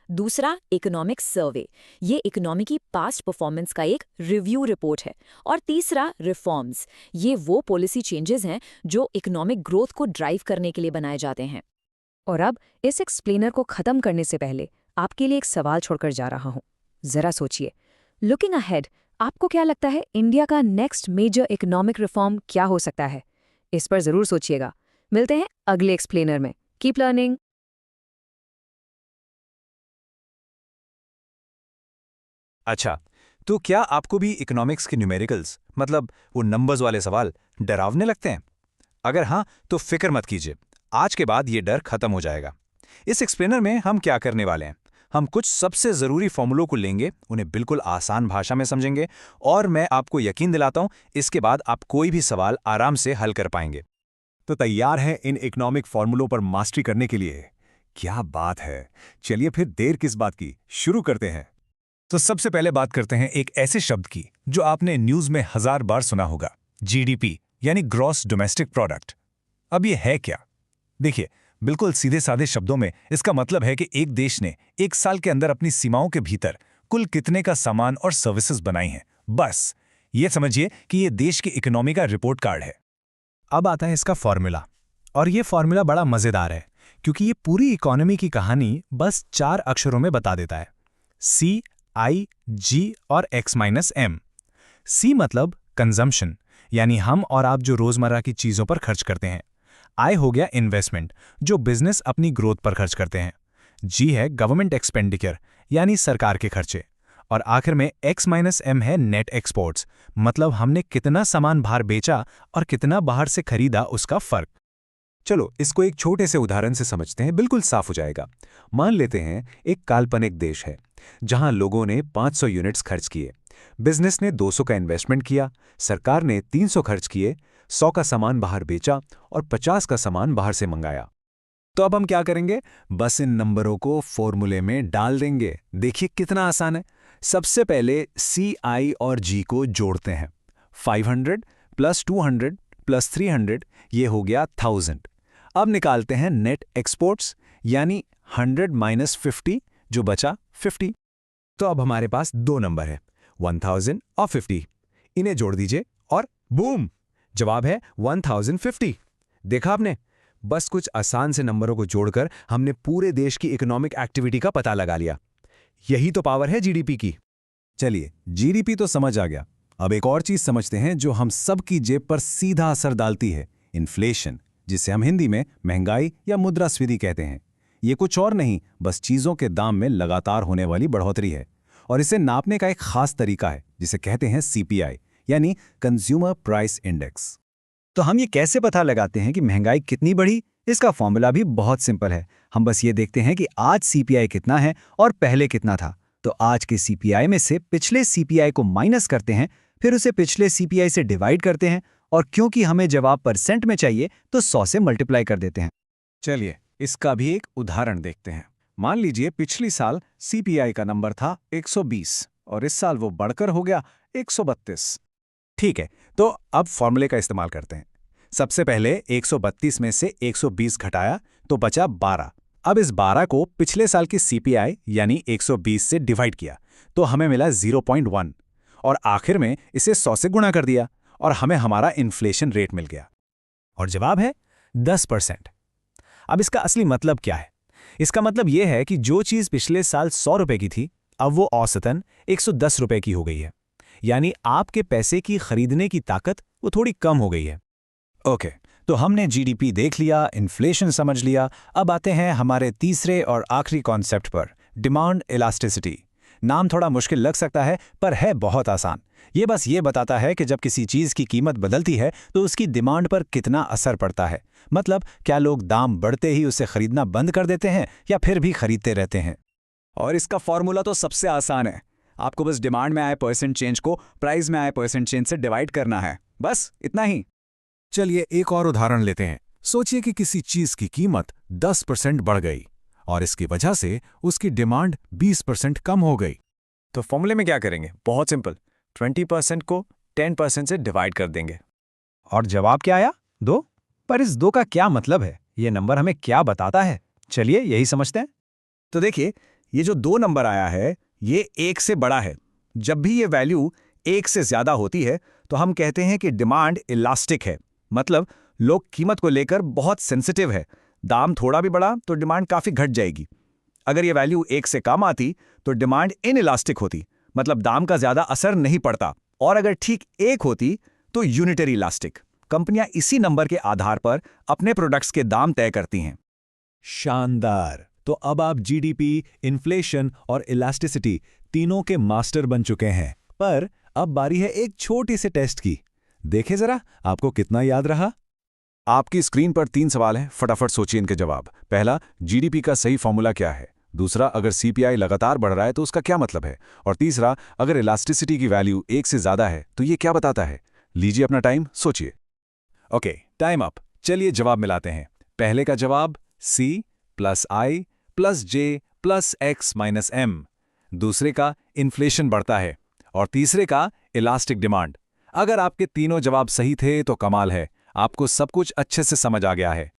दूसरा, इकोनॉमिक सर्वे। ये इकोनॉमी की पास्ट परफॉर्मेंस का एक रिव्यू रिपोर्ट है। और तीसरा, रिफॉर्म्स। ये वो पॉलिसी चेंजेस हैं जो इकोनॉमिक ग्रोथ को ड्राइव करने के लिए बनाए जाते हैं। और अब इस एक्सप्लेनर को खत्म करने से पहले आपके लिए एक सवाल छोड़कर जा रहा हूं। जरा सोचिए, लुकिंग अहेड, आपको क्या लगता है इंडिया का नेक्स्ट मेजर इकोनॉमिक रिफॉर्म क्या हो सकता है? इस पर जरूर सोचिएगा। मिलते हैं अगले एक्सप्लेनर में। Keep learning. अच्छा, तो क्या आपको भी इकोनॉमिक्स के न्यूमेरिकल्स, मतलब वो नंबर्स वाले सवाल, डरावने लगते हैं? अगर हाँ, तो फिक्र मत कीजिए, आज के बाद ये डर खत्म हो जाएगा। इस एक्सप्लेनर में हम क्या करने वाले हैं, हम कुछ सबसे ज़रूरी फॉर्मूलों को लेंगे, उन्हें बिल्कुल आसान भाषा में समझेंगे, और मैं आपको यकीन दिलाता हूँ इसके बाद आप कोई भी सवाल आराम से हल कर पाएंगे। तो तैयार हैं इन इकोनॉमिक फॉर्मूलों पर मास्टरी करने के लिए? क्या बात है, चलिए फिर देर किस बात की, शुरू करते हैं। तो सबसे पहले बात करते हैं एक ऐसे शब्द की जो आपने न्यूज़ में 1000 बार सुना होगा, जीडीपी यानी ग्रॉस डोमेस्टिक प्रोडक्ट। अब ये है क्या? देखिए, बिल्कुल सीधे साधे शब्दों में इसका मतलब है कि एक देश ने एक साल के अंदर अपनी सीमाओं के भीतर कुल कितने का सामान और सर्विसेज बनाई हैं। बस ये समझिए कि ये देश की इकोनॉमी का रिपोर्ट कार्ड है। अब आता है इसका फॉर्मूला, और ये फॉर्मूला बड़ा मजेदार है क्योंकि ये पूरी इकोनॉमी की कहानी बस 4 अक्षरों में बता देता है, C, I, G और X-M। C मतलब कंजम्पशन, यानी हम और आप जो रोजमर्रा की चीजों पर खर्च करते हैं। I हो गया इन्वेस्टमेंट, जो बिजनेस अपनी ग्रोथ पर खर्च करते हैं। G है गवर्नमेंट एक्सपेंडिचर, यानी सरकार के खर्चे। और आखिर में X-M है नेट एक्सपोर्ट्स, मतलब हमने कितना सामान बाहर बेचा और कितना बाहर से खरीदा उसका फर्क। चलो इसको एक छोटे से उदाहरण से समझते हैं, बिल्कुल साफ हो जाएगा। मान लेते हैं एक काल्पनिक देश है जहां लोगों ने 500 यूनिट्स खर्च किए, बिजनेस ने 200 का इन्वेस्टमेंट किया, सरकार ने 300 खर्च किए, 100 का सामान बाहर बेचा और 50 का सामान बाहर से मंगाया। तो अब हम क्या करेंगे, बस इन नंबरों को फॉर्मूले में डाल देंगे। देखिए कितना आसान है। सबसे पहले C, I और G को जोड़ते हैं। 500 + 200 + 300, ये हो गया 1000। अब निकालते हैं नेट एक्सपोर्ट्स, यानी 100 - 50, जो बचा 50। तो अब हमारे पास 2 नंबर है, 1000 और 50। इन्हें जोड़ दीजिए और बूम, जवाब है 1050। देखा आपने, बस कुछ आसान से नंबरों को जोड़कर हमने पूरे देश की इकोनॉमिक एक्टिविटी का पता लगा लिया। यही तो पावर है जीडीपी की। चलिए, जीडीपी तो समझ आ गया। अब एक और चीज समझते हैं जो हम सब की जेब पर सीधा असर डालती है, इन्फ्लेशन, जिसे हम हिंदी में महंगाई या मुद्रास्फीति कहते हैं। ये कुछ और नहीं, बस चीजों के दाम में लगातार होने वाली बढ़ोतरी है। और इसे नापने का एक खास तरीका है जिसे कहते हैं सीपीआई, यानी कंज्यूमर प्राइस इंडेक्स। तो हम ये कैसे पता लगाते हैं कि महंगाई कितनी बढ़ी? इसका फॉर्मूला भी बहुत सिंपल है। हम बस ये देखते हैं कि आज सीपीआई कितना है और पहले कितना था। तो आज के सीपीआई में से पिछले सीपीआई को माइनस करते हैं, फिर उसे पिछले सीपीआई से डिवाइड करते हैं, और क्योंकि हमें जवाब परसेंट में चाहिए तो 100 से मल्टीप्लाई कर देते हैं। चलिए, इसका भी एक उदाहरण देखते हैं। मान लीजिए पिछली साल सीपीआई का नंबर था 120 और इस साल वो बढ़कर हो गया 132। ठीक है, तो अब फॉर्मूले का इस्तेमाल करते हैं। सबसे पहले 132 में से 120 घटाया तो बचा 12। अब इस 12 को पिछले साल की सीपीआई यानी 120 से डिवाइड किया तो हमें मिला 0.1, और आखिर में इसे 100 से गुणा कर दिया और हमें हमारा इन्फ्लेशन रेट मिल गया। और जवाब है 10%। अब इसका असली मतलब क्या है? इसका मतलब यह है कि जो चीज पिछले साल 100 रुपए की थी, अब वो औसतन 110 रुपए की हो गई है। यानी आपके पैसे की खरीदने की ताकत वो थोड़ी कम हो गई है। ओके, तो हमने जीडीपी देख लिया, इन्फ्लेशन समझ लिया। अब आते हैं हमारे तीसरे और आखिरी कॉन्सेप्ट पर, डिमांड इलास्टिसिटी। नाम थोड़ा मुश्किल लग सकता है पर है बहुत आसान। ये बस ये बताता है कि जब किसी चीज़ की कीमत बदलती है तो उसकी डिमांड पर कितना असर पड़ता है। मतलब क्या लोग दाम बढ़ते ही उसे खरीदना बंद कर देते हैं या फिर भी खरीदते रहते हैं। और इसका फॉर्मूला तो सबसे आसान है। आपको बस डिमांड में आए परसेंट चेंज को प्राइस में आए परसेंट चेंज से डिवाइड करना है, बस इतना ही। चलिए एक और उदाहरण लेते हैं। सोचिए कि किसी चीज की कीमत 10% बढ़ गई और इसकी वजह से उसकी डिमांड 20% कम हो गई। तो फॉर्मूले में क्या करेंगे? बहुत सिंपल, 20% को 10% से डिवाइड कर देंगे। और जवाब क्या आया? 2। पर इस 2 का क्या मतलब है? ये नंबर हमें क्या बताता है? चलिए यही समझते हैं। तो देखिए, ये जो 2 नंबर आया है ये 1 से बड़ा है। जब भी ये वैल्यू 1 से ज्यादा होती है तो हम कहते हैं कि डिमांड इलास्टिक है। मतलब लोग कीमत को लेकर बहुत सेंसिटिव है। दाम थोड़ा भी बढ़ा तो डिमांड काफी घट जाएगी। अगर ये वैल्यू 1 से कम आती तो डिमांड इनइलास्टिक होती, मतलब दाम का ज्यादा असर नहीं पड़ता। और अगर ठीक 1 होती तो यूनिटरी इलास्टिक। कंपनियां इसी नंबर के आधार पर अपने प्रोडक्ट्स के दाम तय करती हैं। शानदार। तो अब आप जीडीपी, इन्फ्लेशन और इलास्टिसिटी तीनों के मास्टर बन चुके हैं। पर अब बारी है एक छोटी से टेस्ट की। देखें जरा आपको कितना याद रहा। आपकी स्क्रीन पर 3 सवाल हैं, फटाफट सोचिए इनके जवाब। पहला, जीडीपी का सही फॉर्मूला क्या है? दूसरा, अगर सीपीआई लगातार बढ़ रहा है तो उसका क्या मतलब है? और तीसरा, अगर इलास्टिसिटी की वैल्यू 1 से ज्यादा है तो ये क्या बताता है? लीजिए अपना टाइम, सोचिए। Okay, time up. चलिए जवाब मिलाते हैं। पहले का जवाब C + I + J + X - M। दूसरे का इन्फ्लेशन बढ़ता है और तीसरे का इलास्टिक डिमांड। अगर आपके तीनों जवाब सही थे तो कमाल है, आपको सब कुछ अच्छे से समझ आ गया है।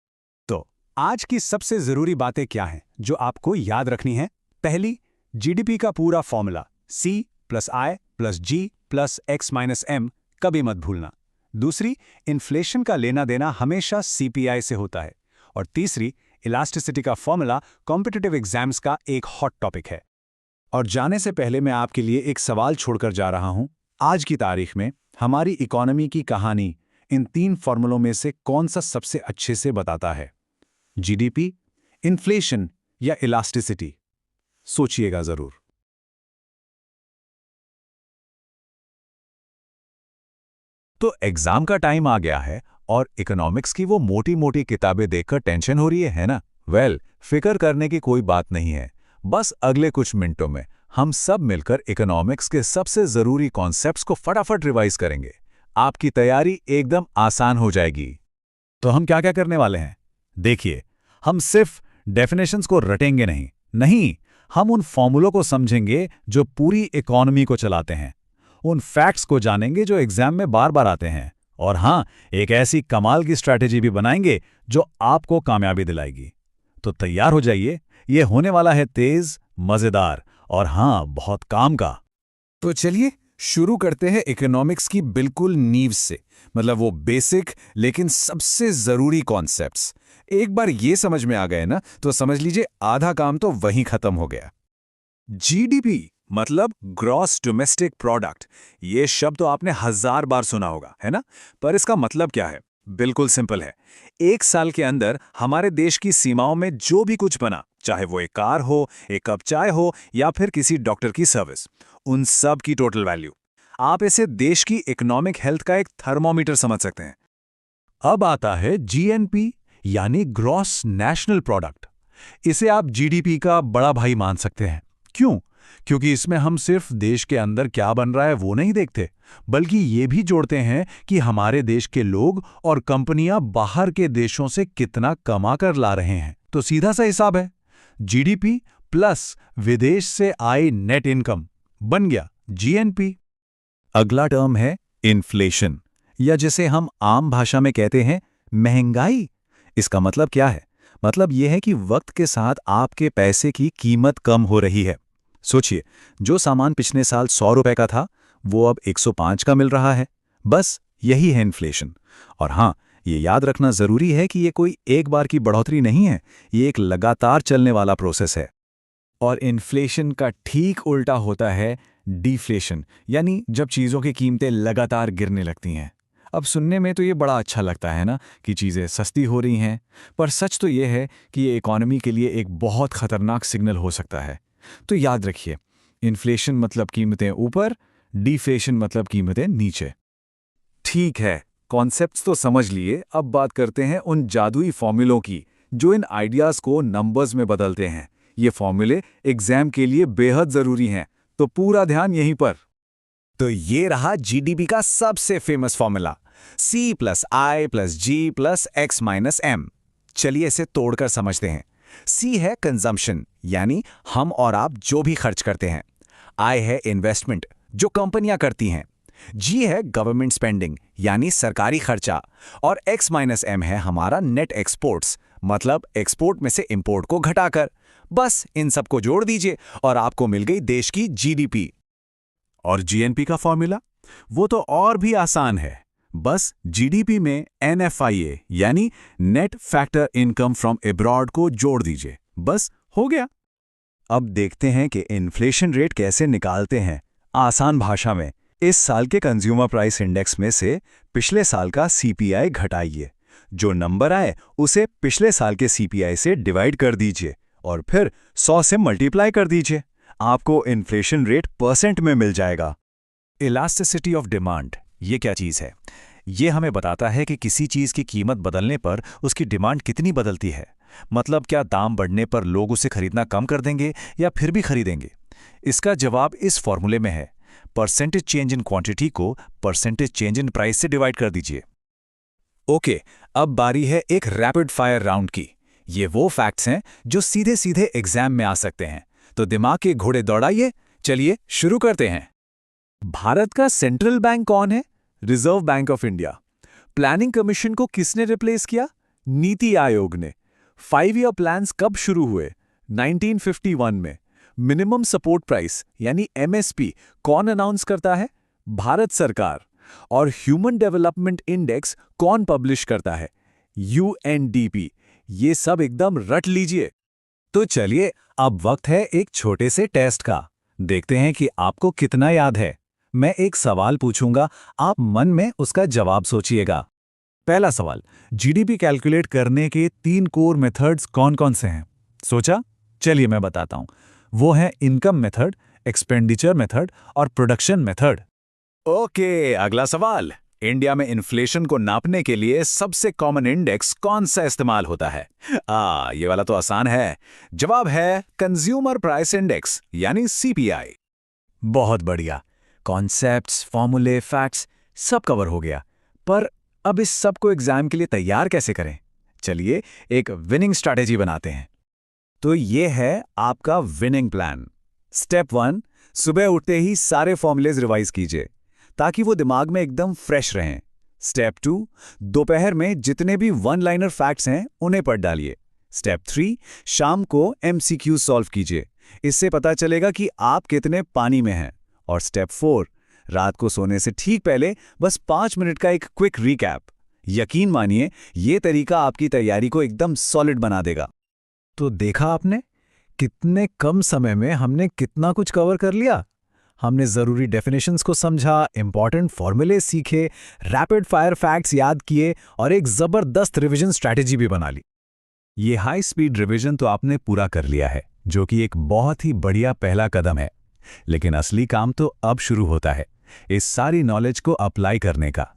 तो आज की सबसे जरूरी बातें क्या हैं जो आपको याद रखनी है? पहली, जीडीपी का पूरा formula C + I + G + X - M कभी मत भूलना। दूसरी, इन्फ्लेशन का लेना देना हमेशा सीपीआई से होता है। और तीसरी, इलास्टिसिटी का फॉर्मूला कॉम्पिटिटिव एग्जाम्स का एक हॉट टॉपिक है। और जाने से पहले मैं आपके लिए एक सवाल छोड़कर जा रहा हूं। आज की तारीख में हमारी इकोनॉमी की कहानी इन 3 फॉर्मूलों में से कौन सा सबसे अच्छे से बताता है? जीडीपी, इन्फ्लेशन या इलास्टिसिटी? सोचिएगा जरूर। तो एग्जाम का टाइम आ गया है और इकोनॉमिक्स की वो मोटी मोटी किताबें देखकर टेंशन हो रही है ना? वेल, फिक्र करने की कोई बात नहीं है। बस अगले कुछ मिनटों में हम सब मिलकर इकोनॉमिक्स के सबसे जरूरी कॉन्सेप्ट्स को फटाफट रिवाइज करेंगे। आपकी तैयारी एकदम आसान हो जाएगी। तो हम क्या क्या करने वाले हैं? देखिए, हम सिर्फ डेफिनेशंस को रटेंगे नहीं, हम उन फॉर्मूलों को समझेंगे जो पूरी इकोनॉमी को चलाते हैं। उन फैक्ट्स को जानेंगे जो एग्जाम में बार बार आते हैं। और हाँ, एक ऐसी कमाल की स्ट्रैटेजी भी बनाएंगे जो आपको कामयाबी दिलाएगी। तो तैयार हो जाइए, ये होने वाला है तेज, मजेदार और हाँ, बहुत काम का। तो चलिए शुरू करते हैं इकोनॉमिक्स की बिल्कुल नींव से, मतलब वो बेसिक लेकिन सबसे जरूरी कॉन्सेप्ट्स। एक बार ये समझ में आ गए ना, तो समझ लीजिए आधा काम तो वहीं खत्म हो गया। जीडीपी मतलब ग्रॉस डोमेस्टिक प्रोडक्ट। ये शब्द तो आपने 1000 बार सुना होगा, है ना? पर इसका मतलब क्या है? बिल्कुल सिंपल है। एक साल के अंदर हमारे देश की सीमाओं में जो भी कुछ बना, चाहे वो एक कार हो, एक कप चाय हो या फिर किसी डॉक्टर की सर्विस, उन सब की टोटल वैल्यू। आप इसे देश की इकोनॉमिक हेल्थ का एक थर्मोमीटर समझ सकते हैं। अब आता है जीएनपी यानी ग्रॉस नेशनल प्रोडक्ट। इसे आप जीडीपी का बड़ा भाई मान सकते हैं। क्यों? क्योंकि इसमें हम सिर्फ देश के अंदर क्या बन रहा है वो नहीं देखते, बल्कि ये भी जोड़ते हैं कि हमारे देश के लोग और कंपनियां बाहर के देशों से कितना कमा कर ला रहे हैं। तो सीधा सा हिसाब है, जीडीपी प्लस विदेश से आई नेट इनकम बन गया जीएनपी। अगला टर्म है इन्फ्लेशन, या जिसे हम आम भाषा में कहते हैं महंगाई। इसका मतलब क्या है? मतलब यह है कि वक्त के साथ आपके पैसे की कीमत कम हो रही है। सोचिए, जो सामान पिछले साल 100 रुपए का था वो अब 105 का मिल रहा है। बस यही है इन्फ्लेशन। और हाँ, ये याद रखना जरूरी है कि ये कोई एक बार की बढ़ोतरी नहीं है, ये एक लगातार चलने वाला प्रोसेस है। और इन्फ्लेशन का ठीक उल्टा होता है डिफ्लेशन, यानी जब चीज़ों की कीमतें लगातार गिरने लगती हैं। अब सुनने में तो ये बड़ा अच्छा लगता है ना कि चीज़ें सस्ती हो रही हैं, पर सच तो ये है कि ये इकॉनमी के लिए एक बहुत खतरनाक सिग्नल हो सकता है। तो याद रखिए, इन्फ्लेशन मतलब कीमतें ऊपर, डिफ्लेशन मतलब कीमतें नीचे। ठीक है, कॉन्सेप्ट्स तो समझ लिए। अब बात करते हैं उन जादुई फॉर्मूलों की जो इन आइडियाज़ को नंबर्स में बदलते हैं। ये फॉर्मूले एग्जाम के लिए बेहद ज़रूरी हैं, तो पूरा ध्यान यहीं पर। तो ये रहा जीडीपी का सबसे famous formula, C + I + G + X - M। चलिए इसे तोड़कर समझते हैं। C है कंजम्पशन, यानी हम और आप जो भी खर्च करते हैं। I है इन्वेस्टमेंट, जो कंपनियां करती हैं। G है गवर्नमेंट स्पेंडिंग, यानी सरकारी खर्चा। और X - M है हमारा नेट एक्सपोर्ट्स, मतलब एक्सपोर्ट में से इंपोर्ट को घटाकर। बस इन सबको जोड़ दीजिए और आपको मिल गई देश की जीडीपी। और जीएनपी का फॉर्मूला? वो तो और भी आसान है। बस जीडीपी में NFIA यानी net factor income from abroad को जोड़ दीजिए, बस हो गया। अब देखते हैं कि इन्फ्लेशन रेट कैसे निकालते हैं। आसान भाषा में, इस साल के कंज्यूमर प्राइस इंडेक्स में से पिछले साल का CPI घटाइए। जो नंबर आए उसे पिछले साल के CPI से डिवाइड कर दीजिए और फिर 100 से मल्टीप्लाई कर दीजिए। आपको इन्फ्लेशन रेट परसेंट में मिल जाएगा। इलास्टिसिटी ऑफ डिमांड, ये क्या चीज़ है? ये हमें बताता है कि किसी चीज़ की कीमत बदलने पर उसकी डिमांड कितनी बदलती है। मतलब क्या दाम बढ़ने पर लोग उसे खरीदना कम कर देंगे या फिर भी खरीदेंगे? इसका जवाब इस फॉर्मूले में है। परसेंटेज चेंज इन क्वांटिटी को परसेंटेज चेंज इन प्राइस से डिवाइड कर दीजिए। ओके, अब बारी है एक रैपिड फायर राउंड की। ये वो फैक्ट्स हैं जो सीधे सीधे एग्जाम में आ सकते हैं, तो दिमाग के घोड़े दौड़ाइए। चलिए शुरू करते हैं। भारत का सेंट्रल बैंक कौन है? Reserve bank of India. Planning commission को किसने रिप्लेस किया? नीति आयोग ने। 5 ईयर प्लान्स कब शुरू हुए? 1951 में। मिनिमम सपोर्ट प्राइस यानी MSP कौन अनाउंस करता है? भारत सरकार। और ह्यूमन डेवलपमेंट इंडेक्स कौन पब्लिश करता है? UNDP। ये सब एकदम रट लीजिए। तो चलिए, अब वक्त है एक छोटे से टेस्ट का। देखते हैं कि आपको कितना याद है। मैं एक सवाल पूछूंगा, आप मन में उसका जवाब सोचिएगा। पहला सवाल, जीडीपी कैलकुलेट करने के 3 कोर मेथड्स कौन-कौन से हैं? सोचा? चलिए मैं बताता हूं। वो है इनकम मेथड, एक्सपेंडिचर मेथड और प्रोडक्शन मेथड। ओके, अगला सवाल, इंडिया में इन्फ्लेशन को नापने के लिए सबसे कॉमन इंडेक्स कौन सा इस्तेमाल होता है? ये वाला तो आसान है। जवाब है कंज्यूमर प्राइस इंडेक्स यानी CPI। बहुत बढ़िया, कॉन्सेप्ट्स, फॉर्मूले, फैक्ट्स सब कवर हो गया। पर अब इस सब को एग्जाम के लिए तैयार कैसे करें? चलिए एक विनिंग स्ट्रैटेजी बनाते हैं। तो ये है आपका विनिंग प्लान। स्टेप 1, सुबह उठते ही सारे फॉर्मूलेज रिवाइज कीजिए ताकि वो दिमाग में एकदम फ्रेश रहें। स्टेप 2, दोपहर में जितने भी वन लाइनर फैक्ट्स हैं उन्हें पढ़ डालिए। स्टेप 3, शाम को MCQ सॉल्व कीजिए। इससे पता चलेगा कि आप कितने पानी में हैं। और स्टेप 4, रात को सोने से ठीक पहले बस 5 मिनट का एक क्विक रिकैप। यकीन मानिए, ये तरीका आपकी तैयारी को एकदम सॉलिड बना देगा। तो देखा आपने, कितने कम समय में हमने कितना कुछ कवर कर लिया। हमने ज़रूरी डेफिनेशंस को समझा, इंपॉर्टेंट फॉर्मूले सीखे, रैपिड फायर फैक्ट्स याद किए और एक ज़बरदस्त रिवीजन स्ट्रैटेजी भी बना ली। ये हाई स्पीड रिवीजन तो आपने पूरा कर लिया है, जो कि एक बहुत ही बढ़िया पहला कदम है। लेकिन असली काम तो अब शुरू होता है, इस सारी नॉलेज को अप्लाई करने का।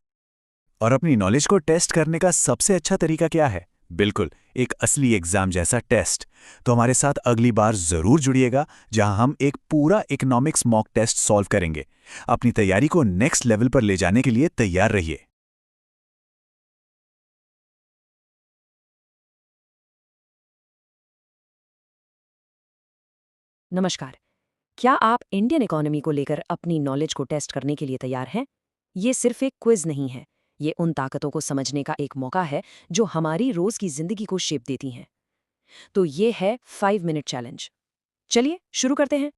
और अपनी नॉलेज को टेस्ट करने का सबसे अच्छा तरीका क्या है? बिल्कुल, एक असली एग्जाम जैसा टेस्ट। तो हमारे साथ अगली बार जरूर जुड़िएगा, जहां हम एक पूरा इकोनॉमिक्स मॉक टेस्ट सॉल्व करेंगे। अपनी तैयारी को नेक्स्ट लेवल पर ले जाने के लिए तैयार रहिए। नमस्कार। क्या आप इंडियन इकोनॉमी को लेकर अपनी नॉलेज को टेस्ट करने के लिए तैयार हैं? ये सिर्फ एक क्विज नहीं है, ये उन ताकतों को समझने का एक मौका है जो हमारी रोज की जिंदगी को शेप देती हैं। तो ये है 5 मिनट चैलेंज। चलिए शुरू करते हैं।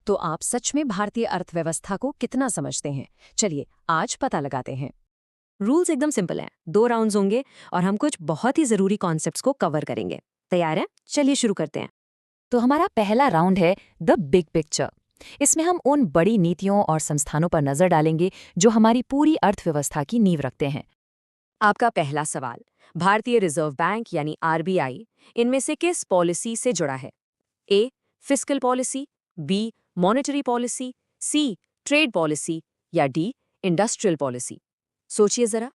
तो आप सच में भारतीय अर्थव्यवस्था को कितना समझते हैं? चलिए आज पता लगाते हैं। रूल्स एकदम सिंपल हैं। 2 राउंड्स होंगे और हम कुछ बहुत ही जरूरी कॉन्सेप्ट्स को कवर करेंगे। तैयार हैं? चलिए शुरू करते हैं। तो हमारा पहला राउंड है द बिग पिक्चर। इसमें हम उन बड़ी नीतियों और संस्थानों पर नजर डालेंगे जो हमारी पूरी अर्थव्यवस्था की नींव रखते हैं। आपका पहला सवाल, भारतीय रिजर्व बैंक यानी आरबीआई इनमें से किस पॉलिसी से जुड़ा है? A, fiscal policy, B, monetary policy, C, trade policy या डी, इंडस्ट्रियल पॉलिसी? सोचिए जरा।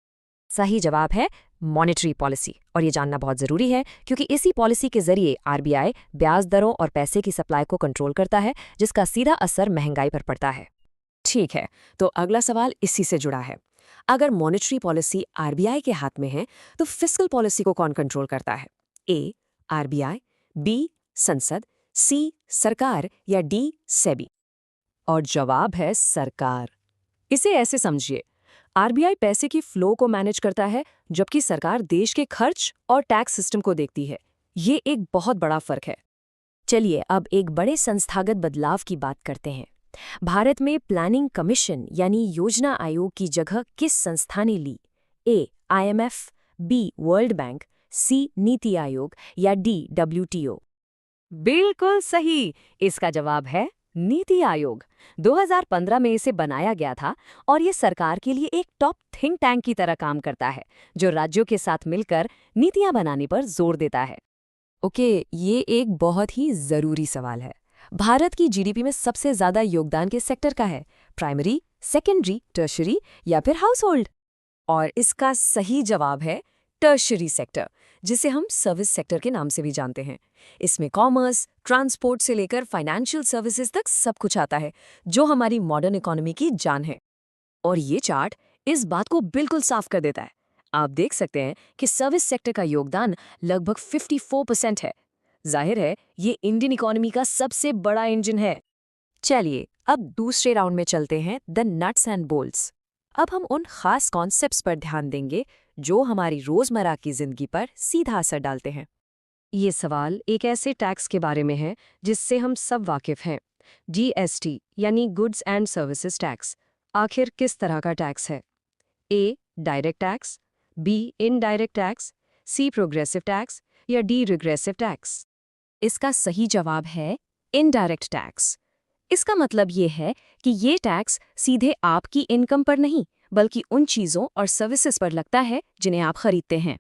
सही जवाब है मॉनेटरी पॉलिसी। और ये जानना बहुत जरूरी है क्योंकि इसी पॉलिसी के जरिए आरबीआई ब्याज दरों और पैसे की सप्लाई को कंट्रोल करता है, जिसका सीधा असर महंगाई पर पड़ता है। ठीक है, तो अगला सवाल इसी से जुड़ा है। अगर मॉनेटरी पॉलिसी आरबीआई के हाथ में है तो फिस्कल पॉलिसी को कौन कंट्रोल करता है? ए, आरबीआई, बी, संसद, सी, सरकार या डी, सेबी? और जवाब है सरकार। इसे ऐसे समझिए, आरबीआई पैसे की फ्लो को मैनेज करता है, जबकि सरकार देश के खर्च और टैक्स सिस्टम को देखती है। ये एक बहुत बड़ा फर्क है। चलिए अब एक बड़े संस्थागत बदलाव की बात करते हैं। भारत में प्लानिंग कमीशन यानी योजना आयोग की जगह किस संस्था ने ली? ए, आईएमएफ, बी, वर्ल्ड बैंक, सी, नीति आयोग या डी, डब्ल्यूटीओ? बिल्कुल सही। इसका जवाब है नीति आयोग। 2015 में इसे बनाया गया था और ये सरकार के लिए एक टॉप थिंक टैंक की तरह काम करता है, जो राज्यों के साथ मिलकर नीतियां बनाने पर जोर देता है। ओके, ये एक बहुत ही जरूरी सवाल है। भारत की जीडीपी में सबसे ज्यादा योगदान किस सेक्टर का है? प्राइमरी, सेकेंडरी, टर्शरी या फिर हाउस होल्ड? और इसका सही जवाब है टर्शरी सेक्टर, जिसे हम सर्विस सेक्टर के नाम से भी जानते हैं। इसमें कॉमर्स, ट्रांसपोर्ट से लेकर फाइनेंशियल सर्विसेज तक सब कुछ आता है, जो हमारी मॉडर्न इकोनॉमी की जान है। और ये चार्ट इस बात को बिल्कुल साफ कर देता है। आप देख सकते हैं कि सर्विस सेक्टर का योगदान लगभग 54% है। जाहिर है ये इंडियन इकोनॉमी का सबसे बड़ा इंजन है। चलिए अब दूसरे राउंड में चलते हैं, द नट्स एंड बोल्ट्स। अब हम उन खास कॉन्सेप्ट्स पर ध्यान देंगे जो हमारी रोजमर्रा की जिंदगी पर सीधा असर डालते हैं। ये सवाल एक ऐसे टैक्स के बारे में है जिससे हम सब वाकिफ हैं। जीएसटी यानी गुड्स एंड सर्विसेज टैक्स आखिर किस तरह का टैक्स है? A, direct tax, B, indirect tax, C, progressive tax या डी, रिग्रेसिव टैक्स? इसका सही जवाब है इनडायरेक्ट टैक्स। इसका मतलब ये है कि ये टैक्स सीधे आपकी इनकम पर नहीं, बल्कि उन चीज़ों और सर्विसेज पर लगता है जिन्हें आप खरीदते हैं।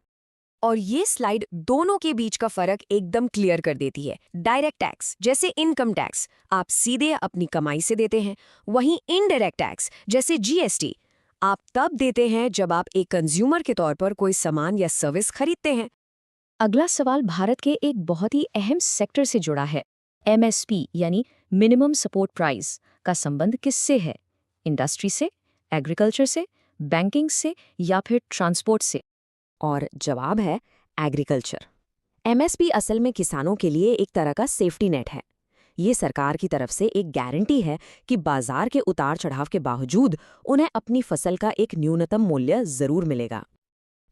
और ये स्लाइड दोनों के बीच का फर्क एकदम क्लियर कर देती है। डायरेक्ट टैक्स जैसे इनकम टैक्स आप सीधे अपनी कमाई से देते हैं, वहीं इनडायरेक्ट टैक्स जैसे जीएसटी आप तब देते हैं जब आप एक कंज्यूमर के तौर पर कोई सामान या सर्विस खरीदते हैं। अगला सवाल भारत के एक बहुत ही अहम सेक्टर से जुड़ा है। एमएसपी यानी मिनिमम सपोर्ट प्राइस का संबंध किससे है? इंडस्ट्री से, एग्रीकल्चर से, बैंकिंग से या फिर ट्रांसपोर्ट से? और जवाब है एग्रीकल्चर। एमएसपी असल में किसानों के लिए एक तरह का सेफ्टी नेट है। ये सरकार की तरफ से एक गारंटी है कि बाजार के उतार चढ़ाव के बावजूद उन्हें अपनी फसल का एक न्यूनतम मूल्य जरूर मिलेगा।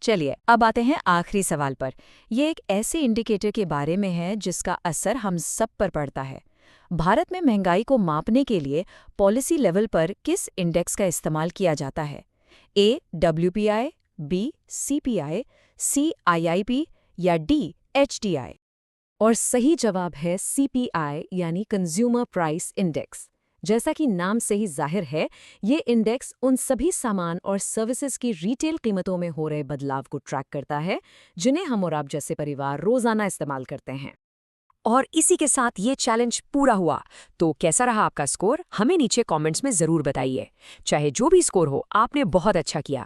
चलिए अब आते हैं आखिरी सवाल पर। यह एक ऐसे इंडिकेटर के बारे में है जिसका असर हम सब पर पड़ता है। भारत में महंगाई को मापने के लिए पॉलिसी लेवल पर किस इंडेक्स का इस्तेमाल किया जाता है? ए WPI, बी CPI, सी IIP या डी HDI? और सही जवाब है CPI यानी कंज्यूमर प्राइस इंडेक्स। जैसा कि नाम से ही जाहिर है, ये इंडेक्स उन सभी सामान और सर्विसेज की रिटेल कीमतों में हो रहे बदलाव को ट्रैक करता है जिन्हें हम और आप जैसे परिवार रोजाना इस्तेमाल करते हैं। और इसी के साथ ये चैलेंज पूरा हुआ। तो कैसा रहा आपका स्कोर? हमें नीचे कमेंट्स में ज़रूर बताइए। चाहे जो भी स्कोर हो, आपने बहुत अच्छा किया।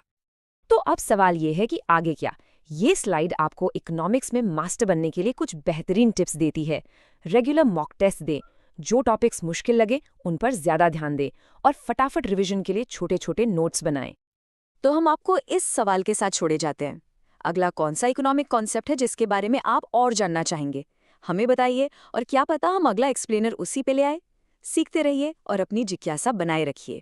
तो अब सवाल ये है कि आगे क्या? ये स्लाइड आपको इकोनॉमिक्स में मास्टर बनने के लिए कुछ बेहतरीन टिप्स देती है। रेगुलर मॉक टेस्ट दें, जो टॉपिक्स मुश्किल लगे उन पर ज़्यादा ध्यान दें और फटाफट रिवीजन के लिए छोटे छोटे नोट्स बनाएं। तो हम आपको इस सवाल के साथ छोड़े जाते हैं। अगला कौन सा इकोनॉमिक कॉन्सेप्ट है जिसके बारे में आप और जानना चाहेंगे? हमें बताइए, और क्या पता हम अगला एक्सप्लेनर उसी पे ले आए। सीखते रहिए और अपनी जिज्ञासा बनाए रखिए।